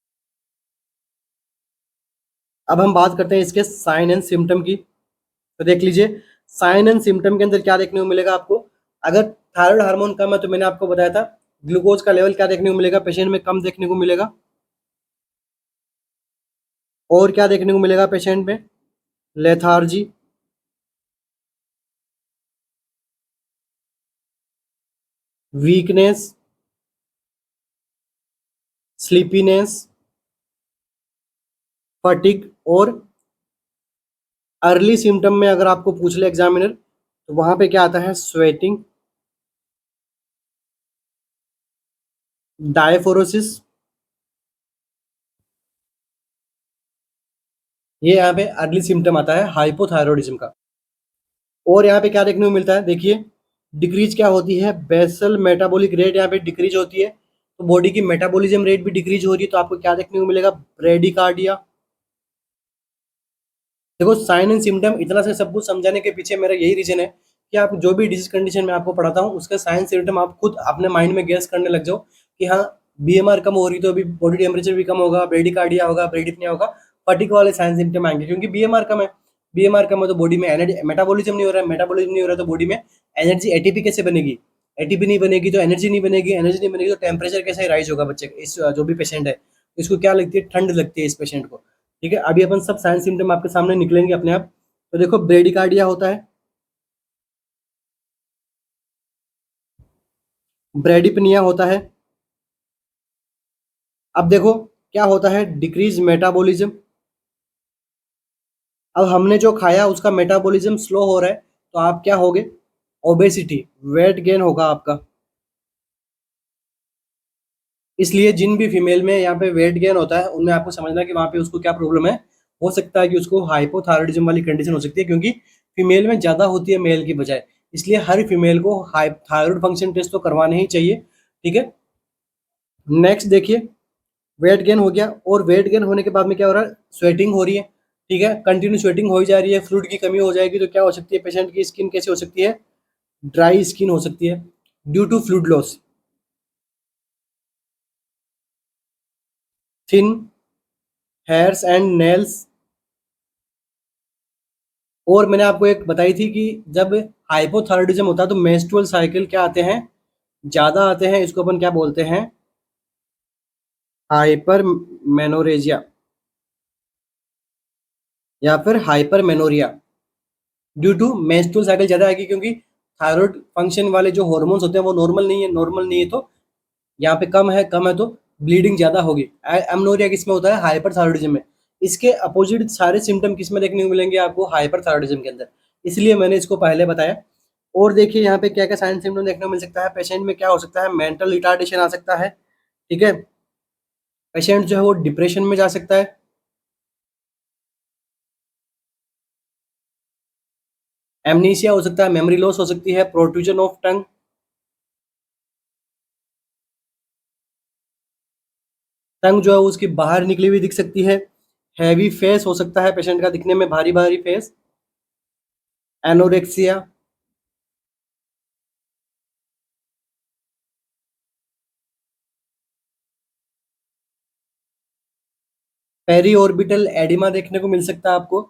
अब हम बात करते हैं इसके साइन एंड सिम्टम की। तो देख लीजिए साइन एंड सिम्टम के अंदर क्या देखने को मिलेगा आपको, अगर थायराइड हार्मोन कम है तो मैंने आपको बताया था ग्लूकोज का लेवल क्या देखने को मिलेगा, पेशेंट में कम देखने को मिलेगा। और क्या देखने को मिलेगा पेशेंट में, लेथार्जी, वीकनेस, स्लीपीनेस, फटिग। और अर्ली सिम्टम में अगर आपको पूछ ले एग्जामिनर तो वहां पे क्या आता है, स्वेटिंग, डायफोरोसिस, ये यहाँ पे अर्ली सिम्टम आता है हाइपोथायरॉयडिज्म का। और यहाँ पे क्या देखने को मिलता है, देखिए डिक्रीज क्या होती है, बेसल मेटाबॉलिक रेट यहाँ पे डिक्रीज होती है, तो बॉडी की मेटाबॉलिज्म रेट भी डिक्रीज हो रही है, तो आपको क्या देखने को मिलेगा, ब्रेडिकार्डिया। देखो साइन एंड सिम्टम इतना से सब कुछ समझाने के पीछे मेरा यही रीजन है कि आप जो भी डिजीज कंडीशन में आपको पढ़ाता हूँ उसका साइन सिम्टम आप खुद अपने माइंड में गैस करने लग जाओ कि हाँ बीएमआर कम हो रही तो अभी बॉडी टेम्परेचर भी कम होगा, ब्रेडिकार्डिया होगा, ब्रेडिपनिया होगा, फटीग वाले साइन सिम्टम आएंगे क्योंकि बीएमआर कम है। बीएमआर कम है तो बॉडी में एनर्जी मेटाबॉलिज्म नहीं हो रहा है, मेटाबॉलिज्म नहीं हो रहा है तो बॉडी में एनर्जी एटीपी कैसे बनेगी, एटीपी नहीं बनेगी तो एनर्जी नहीं बनेगी, एनर्जी नहीं बनेगी तो टेम्परेचर कैसे राइज होगा बच्चे का, इस जो भी पेशेंट है इसको क्या लगती है, ठंड लगती है इस पेशेंट को। ठीक है, अभी अपन सब साइन सिम्टम आपके सामने निकलेंगे अपने आप। तो देखो ब्रेडिकार्डिया होता है, ब्रेडिपनिया होता है। अब देखो क्या होता है, डिक्रीज मेटाबॉलिज्म। अब हमने जो खाया उसका मेटाबॉलिज्म स्लो हो रहा है तो आप क्या होगे, ओबेसिटी, वेट गेन होगा आपका। इसलिए जिन भी फीमेल में यहाँ पे वेट गेन होता है उनमें आपको समझना है कि वहाँ पे उसको क्या प्रॉब्लम है। हो सकता है कि उसको हाइपोथायरॉयडिज्म वाली कंडीशन हो सकती है क्योंकि फीमेल में ज़्यादा होती है मेल की बजाय, इसलिए हर फीमेल को हाई थायराइड फंक्शन टेस्ट तो करवाने ही चाहिए। ठीक है, नेक्स्ट देखिए, वेट गेन हो गया और वेट गेन होने के बाद में क्या हो रहा है, स्वेटिंग हो रही है। ठीक है, कंटिन्यू स्वेटिंग हो ही जा रही है, फ्लूइड की कमी हो जाएगी तो क्या हो सकती है, पेशेंट की स्किन कैसे हो सकती है, ड्राई स्किन हो सकती है due to fluid loss. Thin hairs and nails. और मैंने आपको एक बताई थी कि जब हाइपोथायरॉयडिज्म होता है तो मेंस्ट्रुअल साइकिल क्या आते हैं, ज़्यादा आते हैं, इसको अपन क्या बोलते हैं, हाइपर मेनोरेजिया या फिर hyper menorrhoea. Due to menstrual cycle ज़्यादा आएगी क्योंकि थायराइड फंक्शन वाले जो हार्मोन्स होते हैं वो नॉर्मल नहीं है, नॉर्मल नहीं है तो यहाँ पे कम है तो ब्लीडिंग ज़्यादा होगी। एमनोरिया किस में होता है, हाइपर थायराइडिज्म में। इसके अपोजिट सारे सिम्टम किस में देखने को मिलेंगे आपको, हाइपर थायराइडिज्म के अंदर, इसलिए मैंने इसको पहले बताया। और देखिए यहाँ पे क्या क्या साइन सिम्टम देखने को मिल सकता है, पेशेंट में क्या हो सकता है, मेंटल रिटार्डेशन आ सकता है। ठीक है, पेशेंट जो है वो डिप्रेशन में जा सकता है, एमनीसिया हो सकता है, मेमोरी लॉस हो सकती है, प्रोट्रूजन ऑफ टंग, टंग जो है उसकी बाहर निकली हुई दिख सकती है, हैवी फेस हो सकता है पेशेंट का, दिखने में भारी भारी face, anorexia, periorbital oedema देखने को मिल सकता है आपको।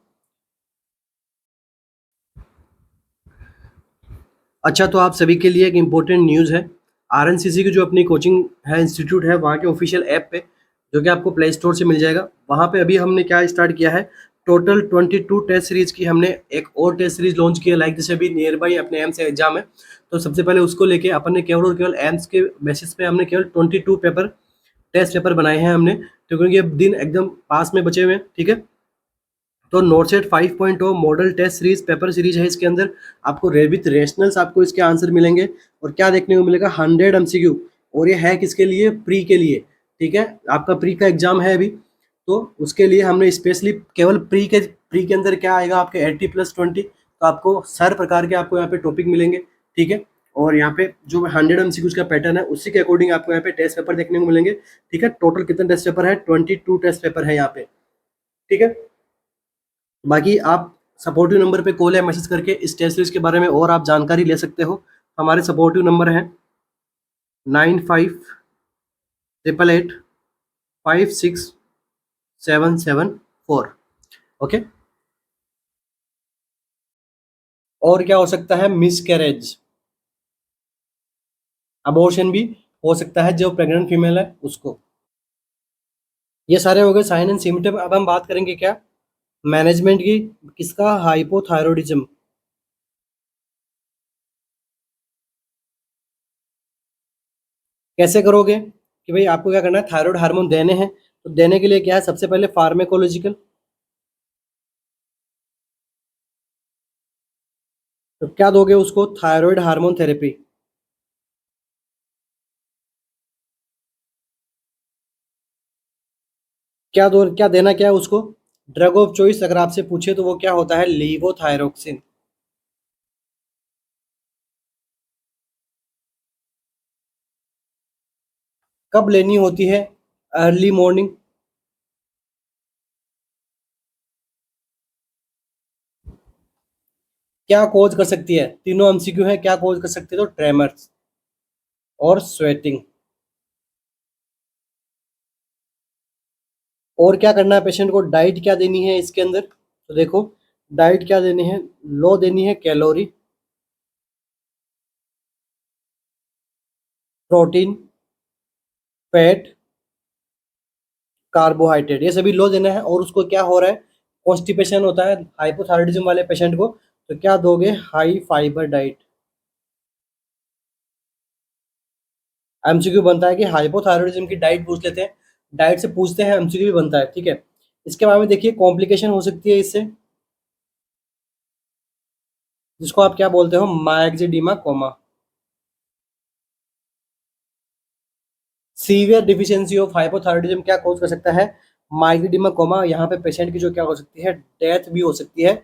अच्छा, तो आप सभी के लिए एक इम्पोर्टेंट न्यूज़ है, आरएनसीसी की जो अपनी कोचिंग है, इंस्टीट्यूट है, वहाँ के ऑफिशियल ऐप पे जो कि आपको प्ले स्टोर से मिल जाएगा, वहाँ पे अभी हमने क्या स्टार्ट किया है, टोटल 22 टेस्ट सीरीज की हमने एक और टेस्ट सीरीज लॉन्च की है। लाइक जैसे अभी नियर बाई अपने एम्स एग्जाम है तो सबसे पहले उसको लेके अपन ने केवल और केवल एम्स के बेसिस पे हमने केवल 22 पेपर, टेस्ट पेपर बनाए हैं हमने, तो क्योंकि अब दिन एकदम पास में बचे हुए हैं। ठीक है, तो नोटसेट 5.0 model test series paper series है, इसके अंदर आपको विथ रेशनल्स आपको इसके आंसर मिलेंगे और क्या देखने को मिलेगा, 100 एमसीक्यू। और ये है किसके लिए, प्री के लिए। ठीक है, आपका प्री का एग्जाम है अभी, तो उसके लिए हमने स्पेशली केवल प्री के अंदर क्या आएगा आपके 80+20, तो आपको हर प्रकार के आपको यहाँ पे टॉपिक मिलेंगे। ठीक है, और यहाँ पे जो 100 एमसीक्यूज का पैटर्न है उसी के अकॉर्डिंग आपको यहाँ पे टेस्ट पेपर देखने को मिलेंगे। ठीक है, टोटल कितने टेस्ट पेपर है, 22 टेस्ट पेपर है यहाँ पे। ठीक है, बाकी आप सपोर्टिव नंबर पे कॉल या मैसेज करके इस टेस्ट सीरीज के बारे में और आप जानकारी ले सकते हो। हमारे सपोर्टिव नंबर है 9588856774। ओके, और क्या हो सकता है, मिस कैरेज, अबॉर्शन भी हो सकता है जो प्रेग्नेंट फीमेल है उसको। ये सारे हो गए साइन एंड सिम्टम। अब हम बात करेंगे क्या, मैनेजमेंट की, किसका, हाइपोथायरॉयडिज्म। कैसे करोगे कि भाई आपको क्या करना है, थायराइड हार्मोन देने हैं तो देने के लिए क्या है, सबसे पहले फार्मेकोलॉजिकल, तो क्या दोगे उसको, थायराइड हार्मोन थेरेपी। क्या दो, क्या देना क्या है उसको, ड्रग ऑफ चॉइस अगर आपसे पूछे तो वो क्या होता है, लीवोथायरोक्सिन। कब लेनी होती है, अर्ली मॉर्निंग। क्या कॉज कर सकती है, तीनों एमसीक्यू है, क्या कॉज कर सकती है, तो ट्रेमर्स और स्वेटिंग। और क्या करना है पेशेंट को, डाइट क्या देनी है इसके अंदर, तो देखो डाइट क्या देनी है, लो देनी है कैलोरी, प्रोटीन, फैट, कार्बोहाइड्रेट, ये सभी लो देना है। और उसको क्या हो रहा है, कॉन्स्टिपेशन होता है हाइपोथायराइडिज्म वाले पेशेंट को, तो क्या दोगे, हाई फाइबर डाइट। एमसीक्यू बनता है कि हाइपोथायराइडिज्म की डाइट पूछ लेते हैं, डाइट से पूछते हैं, एमसीक्यू भी बनता है, ठीक है। इसके बारे में देखिए, कॉम्प्लिकेशन हो सकती है इससे, जिसको आप क्या बोलते हो, myxoedema coma. Severe deficiency of hypothyroidism क्या कॉज कर सकता है, माइग्रेडिमा कोमा। यहाँ पे पेशेंट की जो क्या हो सकती है, डेथ भी हो सकती है,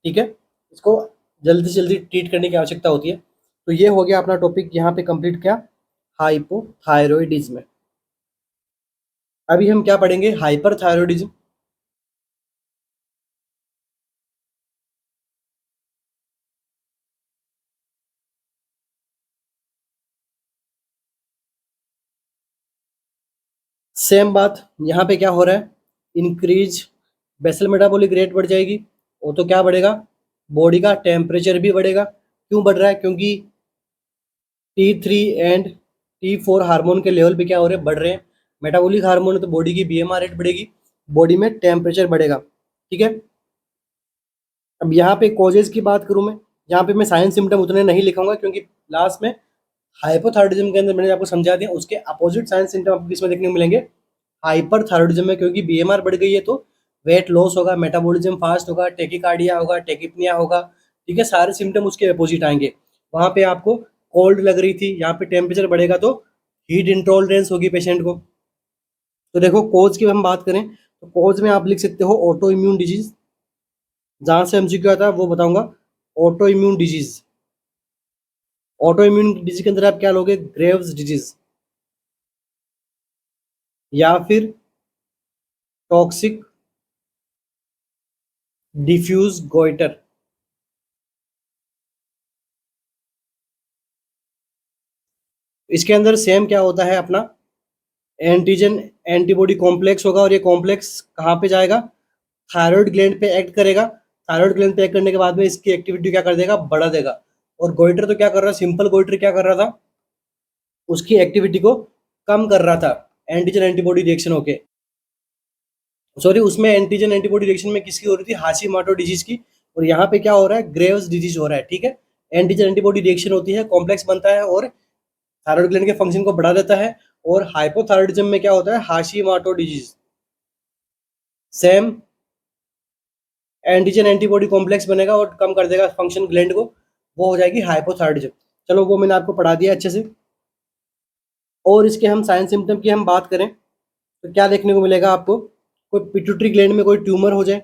ठीक है। इसको जल्दी से जल्दी ट्रीट करने की आवश्यकता होती है। तो ये हो गया अपना टॉपिक यहाँ पे कंप्लीट, क्या, हाइपोथायरॉयडिज्म। अभी हम क्या पढ़ेंगे, हाइपरथायरॉयडिज्म। सेम बात यहाँ पे क्या हो रहा है, इंक्रीज बेसल मेटाबॉलिक रेट बढ़ जाएगी, वो तो क्या बढ़ेगा, बॉडी का टेम्परेचर भी बढ़ेगा। क्यों बढ़ रहा है, क्योंकि T3 एंड T4 हार्मोन के लेवल भी क्या हो रहे हैं, बढ़ रहे हैं। मेटाबॉलिक हार्मोन है तो बॉडी की बीएमआर रेट बढ़ेगी, बॉडी में टेम्परेचर बढ़ेगा, ठीक है। अब यहाँ पे कॉजेज की बात करूँ मैं, यहाँ पे मैं साइंस सिम्टम उतने नहीं लिखूंगा, क्योंकि लास्ट में हाइपोथायराइडिज्म के अंदर मैंने आपको समझा दिया, उसके अपोजिट साइंस सिम्टम आपको किसमें देखने को मिलेंगे, हाइपरथायराइडिज्म में। क्योंकि बीएमआर बढ़ गई है तो वेट लॉस होगा, मेटाबॉलिज्म फास्ट होगा, टेकिकार्डिया होगा, टेकिपनिया होगा, ठीक है, सारे सिम्टम उसके अपोजिट आएंगे। वहां पे आपको कोल्ड लग रही थी, यहाँ पे टेम्परेचर बढ़ेगा तो हीट इंटॉलरेंस होगी पेशेंट को। तो देखो कोज की हम बात करें, तो कोज में आप लिख सकते हो ऑटो इम्यून डिजीज, जहां से एमसीक्यू आता है वो बताऊंगा, auto immune disease. Auto immune disease के अंदर आप क्या लोगे, ग्रेव्स डिजीज, या फिर टॉक्सिक डिफ्यूज गोइटर। इसके अंदर सेम क्या होता है अपना, एंटीजन एंटीबॉडी कॉम्प्लेक्स होगा, और ये कॉम्प्लेक्स कहाँ पे जाएगा, थायराइड ग्लैंड पे एक्ट करेगा। थायराइड ग्लैंड पे एक्ट करने के बाद में इसकी एक्टिविटी क्या कर देगा, बढ़ा देगा। और गोइटर तो क्या कर रहा है, सिंपल गोइटर क्या कर रहा था, उसकी एक्टिविटी को कम कर रहा था, एंटीजन एंटीबॉडी रिएक्शन होके। सॉरी, उसमें एंटीजन एंटीबॉडी रिएक्शन में किसकी हो रही थी, हाशीमोटो डिजीज की। और यहाँ पे क्या हो रहा है, ग्रेव्स डिजीज हो रहा है, ठीक है। एंटीजन एंटीबॉडी रिएक्शन होती है, कॉम्प्लेक्स बनता है और थायराइड ग्लैंड के फंक्शन को बढ़ा देता है। और हाइपोथायराइडिज्म में क्या होता है, Hashimoto disease. Same antigen antibody complex बनेगा और कम कर देगा फंक्शन ग्लैंड को, वो हो जाएगी हाइपोथायराइडिज्म। चलो वो मैंने आपको पढ़ा दिया अच्छे से। और इसके हम साइंस सिम्टम की हम बात करें, तो क्या देखने को मिलेगा आपको, कोई पिट्यूटरी ग्लैंड में कोई ट्यूमर हो जाए,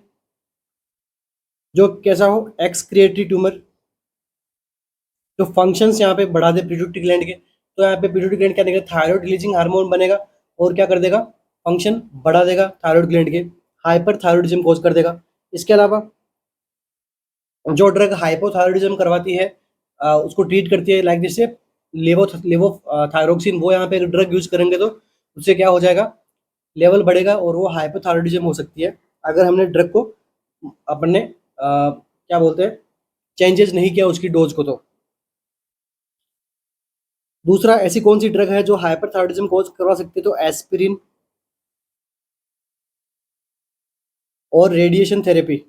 जो कैसा हो, एक्सक्रिएटरी ट्यूमर, जो फंक्शंस यहाँ पे बढ़ा दे पिट्यूटरी ग्लैंड के। तो यहाँ पे पिट्यूटरी ग्लैंड क्या देगा, थायराइड रिलीजिंग हार्मोन बनेगा, और क्या कर देगा, फंक्शन बढ़ा देगा थायराइड ग्लैंड के, हाइपर थायराइडिज्म कोज कर देगा। इसके अलावा जो ड्रग हाइपोथायराइडिज्म करवाती है, उसको ट्रीट करती है, लाइक जैसे लेवो थायरोक्सिन, वो यहाँ पे ड्रग यूज करेंगे तो उससे क्या हो जाएगा, लेवल बढ़ेगा और वो हाइपोथायराइडिज्म हो सकती है, अगर हमने ड्रग को अपने क्या बोलते हैं, चेंजेस नहीं किया उसकी डोज को। तो दूसरा, ऐसी कौन सी ड्रग है जो हाइपरथायराइडिज्म कोज करवा सकती है, तो एस्पिरिन और रेडिएशन थेरेपी।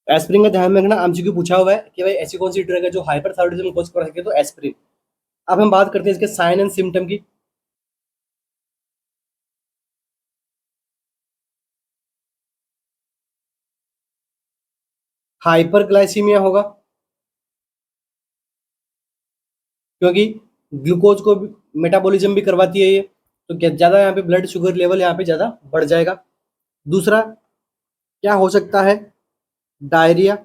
एस्पिरिन का ध्यान में रखना, एमसीक्यू पूछा हुआ है कि भाई ऐसी कौन सी ड्रग है जो हाइपरथायराइडिज्म कोज कर सकती है, तो एस्पिरिन। अब हम बात करते हैं इसके साइन एंड सिम्टम की। हाइपरग्लाइसीमिया होगा, क्योंकि ग्लूकोज को मेटाबॉलिज्म भी करवाती है ये, तो क्या ज़्यादा यहाँ पे ब्लड शुगर लेवल यहाँ पे ज़्यादा बढ़ जाएगा। दूसरा क्या हो सकता है, डायरिया,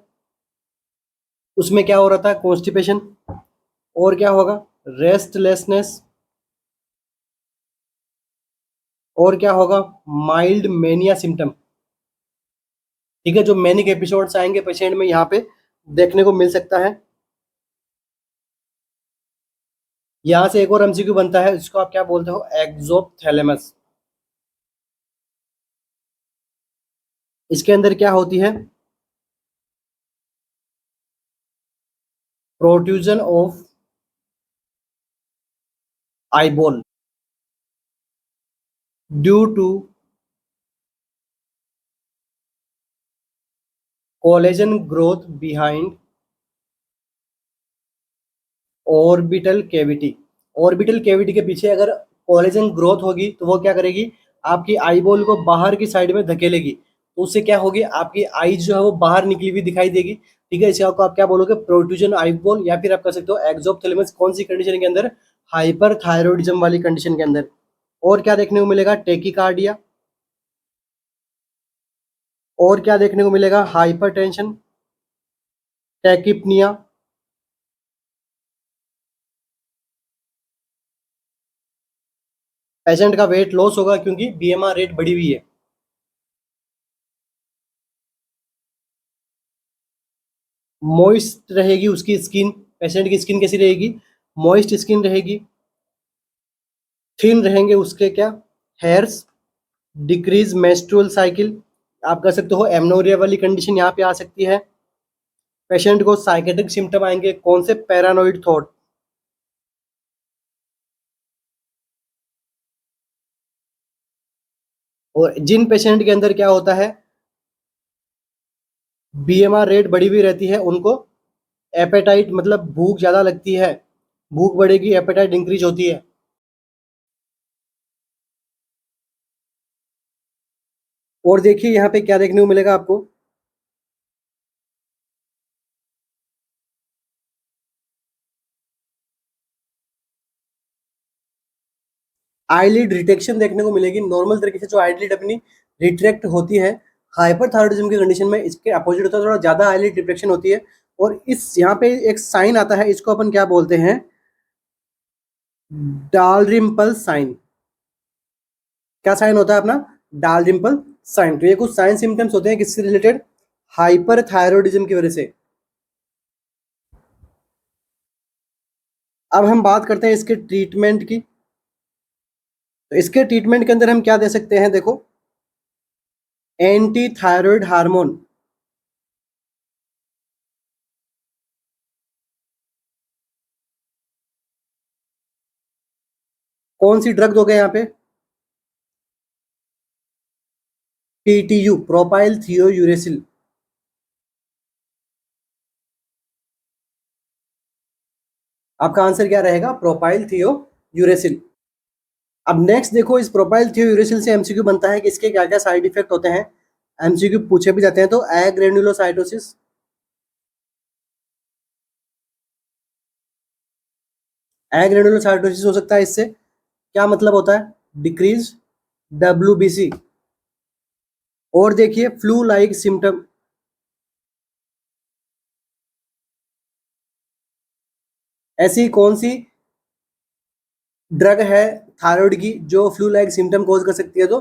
उसमें क्या हो रहा था, कॉन्स्टिपेशन। और क्या होगा, रेस्टलेसनेस। और क्या होगा, माइल्ड मेनिया सिम्टम। ठीक है, जो मैनिक एपिसोड्स आएंगे पेशेंट में यहाँ पे देखने को मिल सकता है। यहाँ से एक और एमसीक्यू बनता है, इसको आप क्या बोलते हो, एक्सोथैलेमस। इसके अंदर क्या होती है, protrusion of eyeball due to collagen growth behind orbital cavity. Orbital cavity के पीछे अगर कोलेजन ग्रोथ होगी तो वो क्या करेगी, आपकी आईबॉल को बाहर की साइड में धकेलेगी, तो उससे क्या होगी, आपकी आई जो है वो बाहर निकली हुई दिखाई देगी। ठीक है, इसे आपको आप क्या बोलोगे, प्रोट्रूजन आईबॉल, या फिर आप कह सकते हो एक्सोप्थेलेमस। कौन सी कंडीशन के अंदर, हाइपर थायरॉइडिज्म वाली कंडीशन के अंदर। और क्या देखने को मिलेगा, टेकिकार्डिया। और क्या देखने को मिलेगा, हाइपरटेंशन, टैकिपनिया। पेशेंट का वेट लॉस होगा क्योंकि बीएमआर रेट बढ़ी हुई है। मॉइस्ट रहेगी उसकी स्किन, पेशेंट की स्किन कैसी रहेगी, मॉइस्ट स्किन रहेगी। थिन रहेंगे उसके क्या, हेयर्स। डिक्रीज मेंस्ट्रुअल साइकिल, आप कह सकते हो एमनोरिया वाली कंडीशन यहाँ पे आ सकती है। पेशेंट को साइकेट्रिक सिम्टम आएंगे, कौन से, पैरानोइड थॉट। और जिन पेशेंट के अंदर क्या होता है, बीएमआर रेट बढ़ी हुई रहती है, उनको एपेटाइट मतलब भूख ज्यादा लगती है, भूख बढ़ेगी, एपेटाइट इंक्रीज होती है। और देखिए यहाँ पे क्या देखने को मिलेगा आपको, आईलिड रिटेक्शन देखने को मिलेगी। नॉर्मल तरीके से जो आईलिड अपनी रिट्रैक्ट होती है, हाइपरथायरॉइडिज्म की कंडीशन में इसके अपोजिट होता है, थोड़ा ज्यादा आईलिड रिफ्लेक्शन होती है। और इस यहाँ पे एक साइन आता है, इसको अपन क्या बोलते हैं, डालरिम्पल साइन। क्या साइन होता है अपना, डालरिम्पल साइन। तो ये कुछ साइन सिम्टम्स होते हैं किससे रिलेटेड, हाइपरथायरॉइडिज्म की वजह से। अब हम बात करते हैं इसके ट्रीटमेंट की। तो इसके ट्रीटमेंट के अंदर हम क्या दे सकते हैं, देखो, एंटी थायराइड हार्मोन। कौन सी ड्रग दोगे यहाँ पे, पीटीयू, प्रोपाइल थियोयूरेसिल। आपका आंसर क्या रहेगा, प्रोपाइल थियोयूरेसिल। अब नेक्स्ट देखो, इस प्रोपाइल थियोयूरेसिल से एमसीक्यू बनता है कि इसके क्या क्या साइड इफेक्ट होते हैं, एमसीक्यू पूछे भी जाते हैं। तो एग्रेनुलोसाइटोसिस, एग्रेनुलोसाइटोसिस हो सकता है इससे। क्या मतलब होता है, डिक्रीज डब्ल्यूबीसी। और देखिए फ्लू लाइक सिम्टम, ऐसी कौन सी ड्रग है थायराइड की जो फ्लू लाइक सिम्टम कॉज कर सकती है, तो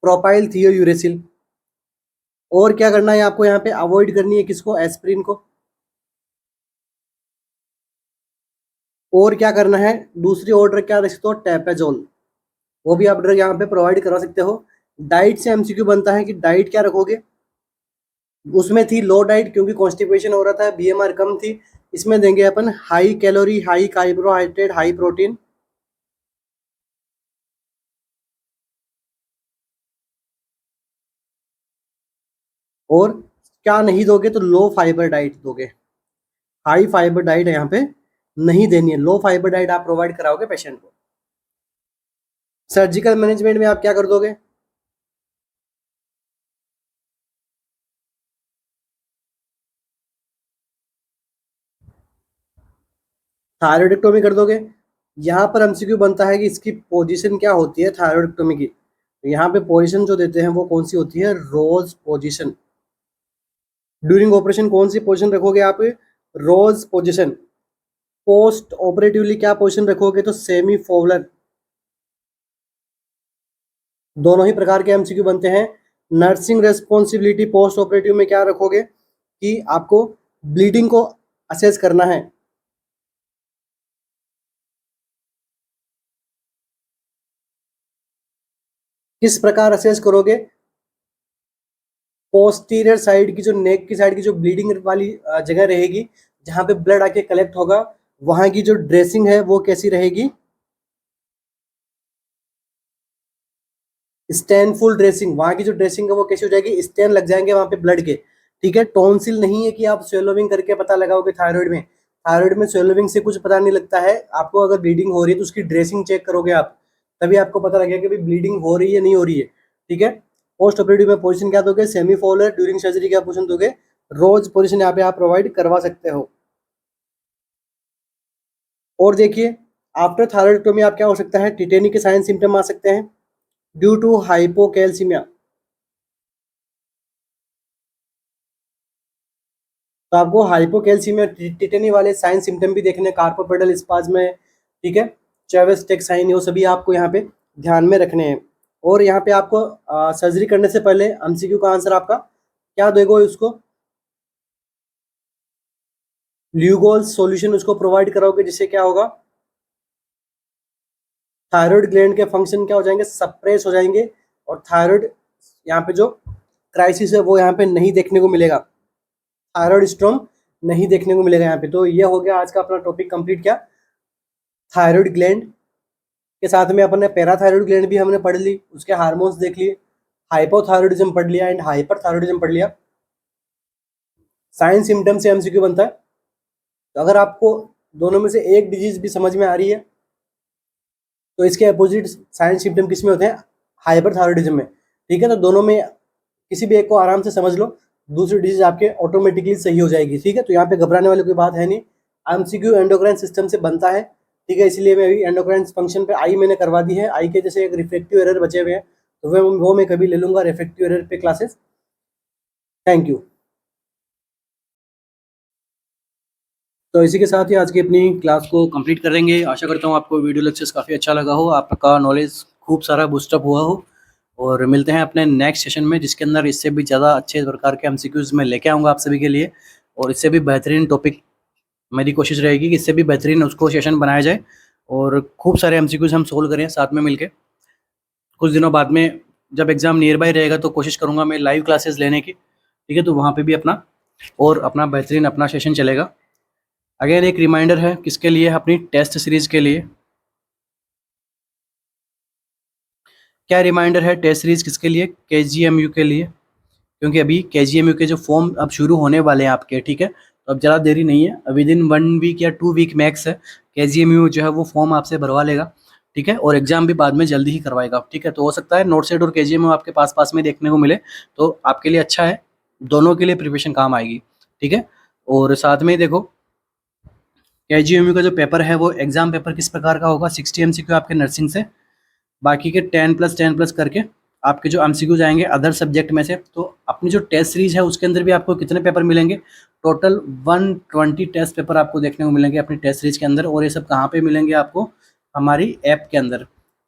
प्रोपाइल थियोयूरेसिल। और क्या करना है आपको यहाँ पे, अवॉइड करनी है किसको, एस्प्रिन को। और क्या करना है, दूसरी और ड्रग क्या रख सकते हो, टेपेजोल, वो भी आप ड्रग यहाँ पे प्रोवाइड करवा सकते हो। डाइट से एमसीक्यू बनता है कि डाइट क्या रखोगे, उसमें थी लो डाइट क्योंकि कॉन्स्टिपेशन हो रहा था, बीएमआर कम थी। इसमें देंगे अपन high calorie, high carbohydrate, high protein. और क्या नहीं दोगे, तो लो फाइबर डाइट दोगे। हाई फाइबर डाइट यहाँ पे नहीं देनी है, लो फाइबर डाइट आप प्रोवाइड कराओगे पेशेंट को। सर्जिकल मैनेजमेंट में आप क्या कर दोगे, थायरॉइडेक्टोमी कर दोगे। यहाँ पर एमसीक्यू बनता है कि इसकी पोजीशन क्या होती है थायरॉइडेक्टोमी की। तो यहाँ पे पोजीशन जो देते हैं वो कौन सी होती है, रोज पोजीशन। ड्यूरिंग ऑपरेशन कौन सी पोजीशन रखोगे आप, रोज पोजीशन। पोस्ट ऑपरेटिवली क्या पोजीशन रखोगे, तो सेमी फॉवलर। दोनों ही प्रकार के एमसीक्यू बनते हैं। नर्सिंग रेस्पॉन्सिबिलिटी पोस्ट ऑपरेटिव में क्या रखोगे कि आपको ब्लीडिंग को असेस करना है। किस प्रकार असेस करोगे? पोस्टीरियर साइड की जो नेक की साइड की जो ब्लीडिंग वाली जगह रहेगी, जहां पे ब्लड आके कलेक्ट होगा, वहां की जो ड्रेसिंग है वो कैसी रहेगी? स्टेनफुल ड्रेसिंग। वहां की जो ड्रेसिंग है वो कैसी हो जाएगी? स्टेन लग जाएंगे वहां पे ब्लड के। ठीक है, टॉन्सिल नहीं है कि आप स्वेलोविंग करके पता लगाओगे थायराइड में। थायराइड में स्वेलोविंग से कुछ पता नहीं लगता है। आपको अगर ब्लीडिंग हो रही है तो उसकी ड्रेसिंग चेक करोगे आप, तभी आपको पता लगेगा कि भाई ब्लीडिंग हो रही है नहीं हो रही है। ठीक है, पोस्ट ऑपरेटिव में पोजीशन क्या दोगे? Semi Fowler. ड्यूरिंग सर्जरी क्या पोजीशन दोगे? रोज पोजीशन यहाँ पे आप प्रोवाइड करवा सकते हो। और देखिए, आफ्टर थायराइडक्टोमी आप क्या हो सकता है? टिटेनी के साइन सिम्टम आ सकते हैं ड्यू टू हाइपोकैल्सीमिया। तो आपको हाइपोकैल्सीमिया टिटेनी वाले साइन सिम्टम भी देखने, कार्पोपेडल स्पाज्म है, ठीक है, चेवेस-टेक साइन, ये सभी आपको यहाँ पे ध्यान में रखने हैं। और यहाँ पे आपको सर्जरी करने से पहले एमसीक्यू का आंसर आपका क्या दोगे? उसको ल्यूगोल सॉल्यूशन उसको प्रोवाइड कराओगे, जिससे क्या होगा? थायराइड ग्लैंड के फंक्शन क्या हो जाएंगे? सप्रेस हो जाएंगे, और थायराइड यहाँ पे जो क्राइसिस है वो यहाँ पे नहीं देखने को मिलेगा, थायराइड स्ट्रॉम नहीं देखने को मिलेगा यहाँ पे। तो ये हो गया आज का अपना टॉपिक कंप्लीट। क्या? थायराइड ग्लैंड के साथ में अपन ने पैराथायराइड ग्लैंड भी हमने पढ़ ली, उसके हार्मोन्स देख लिए, हाइपोथायराइडिज्म पढ़ लिया एंड हाइपरथायराइडिज्म पढ़ लिया। साइन सिम्टम से एमसीक्यू बनता है। तो अगर आपको दोनों में से एक डिजीज भी समझ में आ रही है तो इसके अपोजिट साइन सिम्टम किस में होते हैं? हाइपरथायराइडिज्म में। ठीक है, तो दोनों में किसी भी एक को आराम से समझ लो, दूसरी डिजीज आपके ऑटोमेटिकली सही हो जाएगी। ठीक है, तो यहाँ पे घबराने वाली कोई बात है नहीं। एमसीक्यू एंडोक्राइन सिस्टम से बनता है। ठीक है, इसलिए मैं अभी एंडोक्राइन फंक्शन पे आई मैंने करवा दी है। आई के जैसे एक रिफ्लेक्टिव एरर बचे हुए हैं, तो वो मैं कभी ले लूंगा रिफ्लेक्टिव एरर पे क्लासेस। Thank you. तो इसी के साथ ही आज की अपनी क्लास को कंप्लीट करेंगे। आशा करता हूँ आपको वीडियो लेक्चर्स काफ़ी अच्छा लगा हो, आपका नॉलेज खूब सारा बूस्टअप हुआ हो। और मिलते हैं अपने नेक्स्ट सेशन में, जिसके अंदर इससे भी ज़्यादा अच्छे प्रकार के एमसीक्यूज़ मैं लेके आऊँगा आप सभी के लिए, और इससे भी बेहतरीन टॉपिक मेरी कोशिश रहेगी कि इससे भी बेहतरीन उसको सेशन बनाया जाए और खूब सारे एमसीक्यूज़ हम सोल्व करें साथ में मिलके। कुछ दिनों बाद में जब एग्ज़ाम नियर बाय रहेगा तो कोशिश करूँगा मैं लाइव क्लासेस लेने की। ठीक है, तो वहाँ पे भी अपना बेहतरीन अपना सेशन चलेगा। अगेन एक रिमाइंडर है किसके लिए? अपनी टेस्ट सीरीज़ के लिए। क्या रिमाइंडर है? टेस्ट सीरीज़ किसके लिए? केजीएमयू के लिए, क्योंकि अभी केजीएमयू के जो फॉर्म अब शुरू होने वाले हैं आपके। ठीक है, तो अब ज़्यादा देरी नहीं है, विद इन 1 वीक या 2 वीक मैक्स है केजीएमयू जो है वो फॉर्म आपसे भरवा लेगा। ठीक है, और एग्जाम भी बाद में जल्दी ही करवाएगा। ठीक है, तो हो सकता है नोट सेट और केजीएमयू आपके पास पास में देखने को मिले, तो आपके लिए अच्छा है, दोनों के लिए प्रिपरेशन काम आएगी। ठीक है, और साथ में देखो केजीएमयू का जो पेपर है वो एग्जाम पेपर किस प्रकार का होगा? 60 एमसीक्यू आपके नर्सिंग से, बाकी के 10+10+ करके आपके जो एमसीक्यू जाएंगे अदर सब्जेक्ट में से। तो अपनी जो टेस्ट सीरीज है उसके अंदर भी आपको कितने पेपर मिलेंगे? टोटल 120 टेस्ट पेपर आपको देखने को मिलेंगे अपनी टेस्ट सीरीज के अंदर। और ये सब कहाँ पे मिलेंगे आपको? हमारी ऐप के अंदर।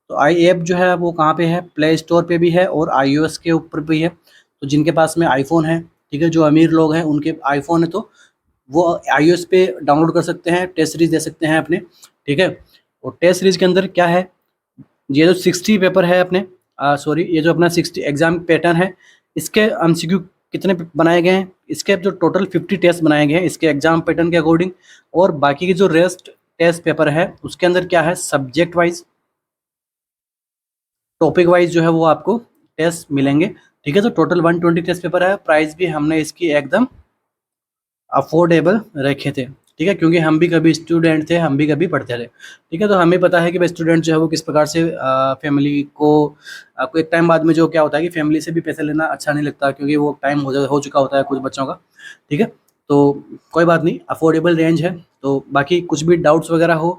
तो आई ऐप जो है वो कहाँ पे है? प्ले स्टोर पे भी है और iOS के ऊपर भी है। तो जिनके पास में आईफोन है, ठीक है, जो अमीर लोग हैं उनके आईफोन है, तो वो iOS पे डाउनलोड कर सकते हैं, टेस्ट सीरीज दे सकते हैं अपने। ठीक है, और टेस्ट सीरीज के अंदर क्या है? ये जो 60 पेपर है अपने, सॉरी, ये जो अपना 60 एग्जाम पैटर्न है, इसके एमसीक्यू कितने बनाए गए हैं? इसके जो टोटल 50 टेस्ट बनाए गए हैं इसके एग्जाम पैटर्न के अकॉर्डिंग। और बाकी के जो रेस्ट टेस्ट पेपर है उसके अंदर क्या है? सब्जेक्ट वाइज, टॉपिक वाइज जो है वो आपको टेस्ट मिलेंगे। ठीक है, तो टोटल 120 टेस्ट पेपर है। प्राइस भी हमने इसकी एकदम अफोर्डेबल रखे थे। ठीक है, क्योंकि हम भी कभी स्टूडेंट थे, हम भी कभी पढ़ते थे। ठीक है, तो हमें पता है कि भाई स्टूडेंट जो है वो किस प्रकार से फैमिली को एक टाइम बाद में जो क्या होता है कि फैमिली से भी पैसे लेना अच्छा नहीं लगता, क्योंकि वो टाइम हो चुका होता है कुछ बच्चों का। ठीक है, तो कोई बात नहीं, अफोर्डेबल रेंज है। तो बाकी कुछ भी डाउट्स वगैरह हो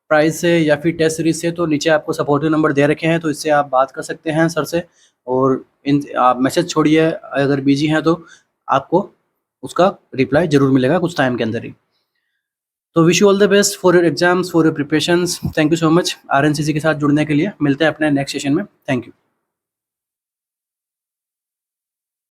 प्राइस से या फिर टेस्ट सीरीज से, तो नीचे आपको सपोर्टिव नंबर दे रखे हैं, तो इससे आप बात कर सकते हैं सर से। और इन आप मैसेज छोड़िए, अगर बिजी हैं तो आपको उसका रिप्लाई जरूर मिलेगा कुछ टाइम के अंदर ही। तो wish you all the best for your exams, for your preparations. Thank you so much RNCC के साथ जुड़ने के लिए। मिलते हैं अपने नेक्स्ट सेशन में। Thank you.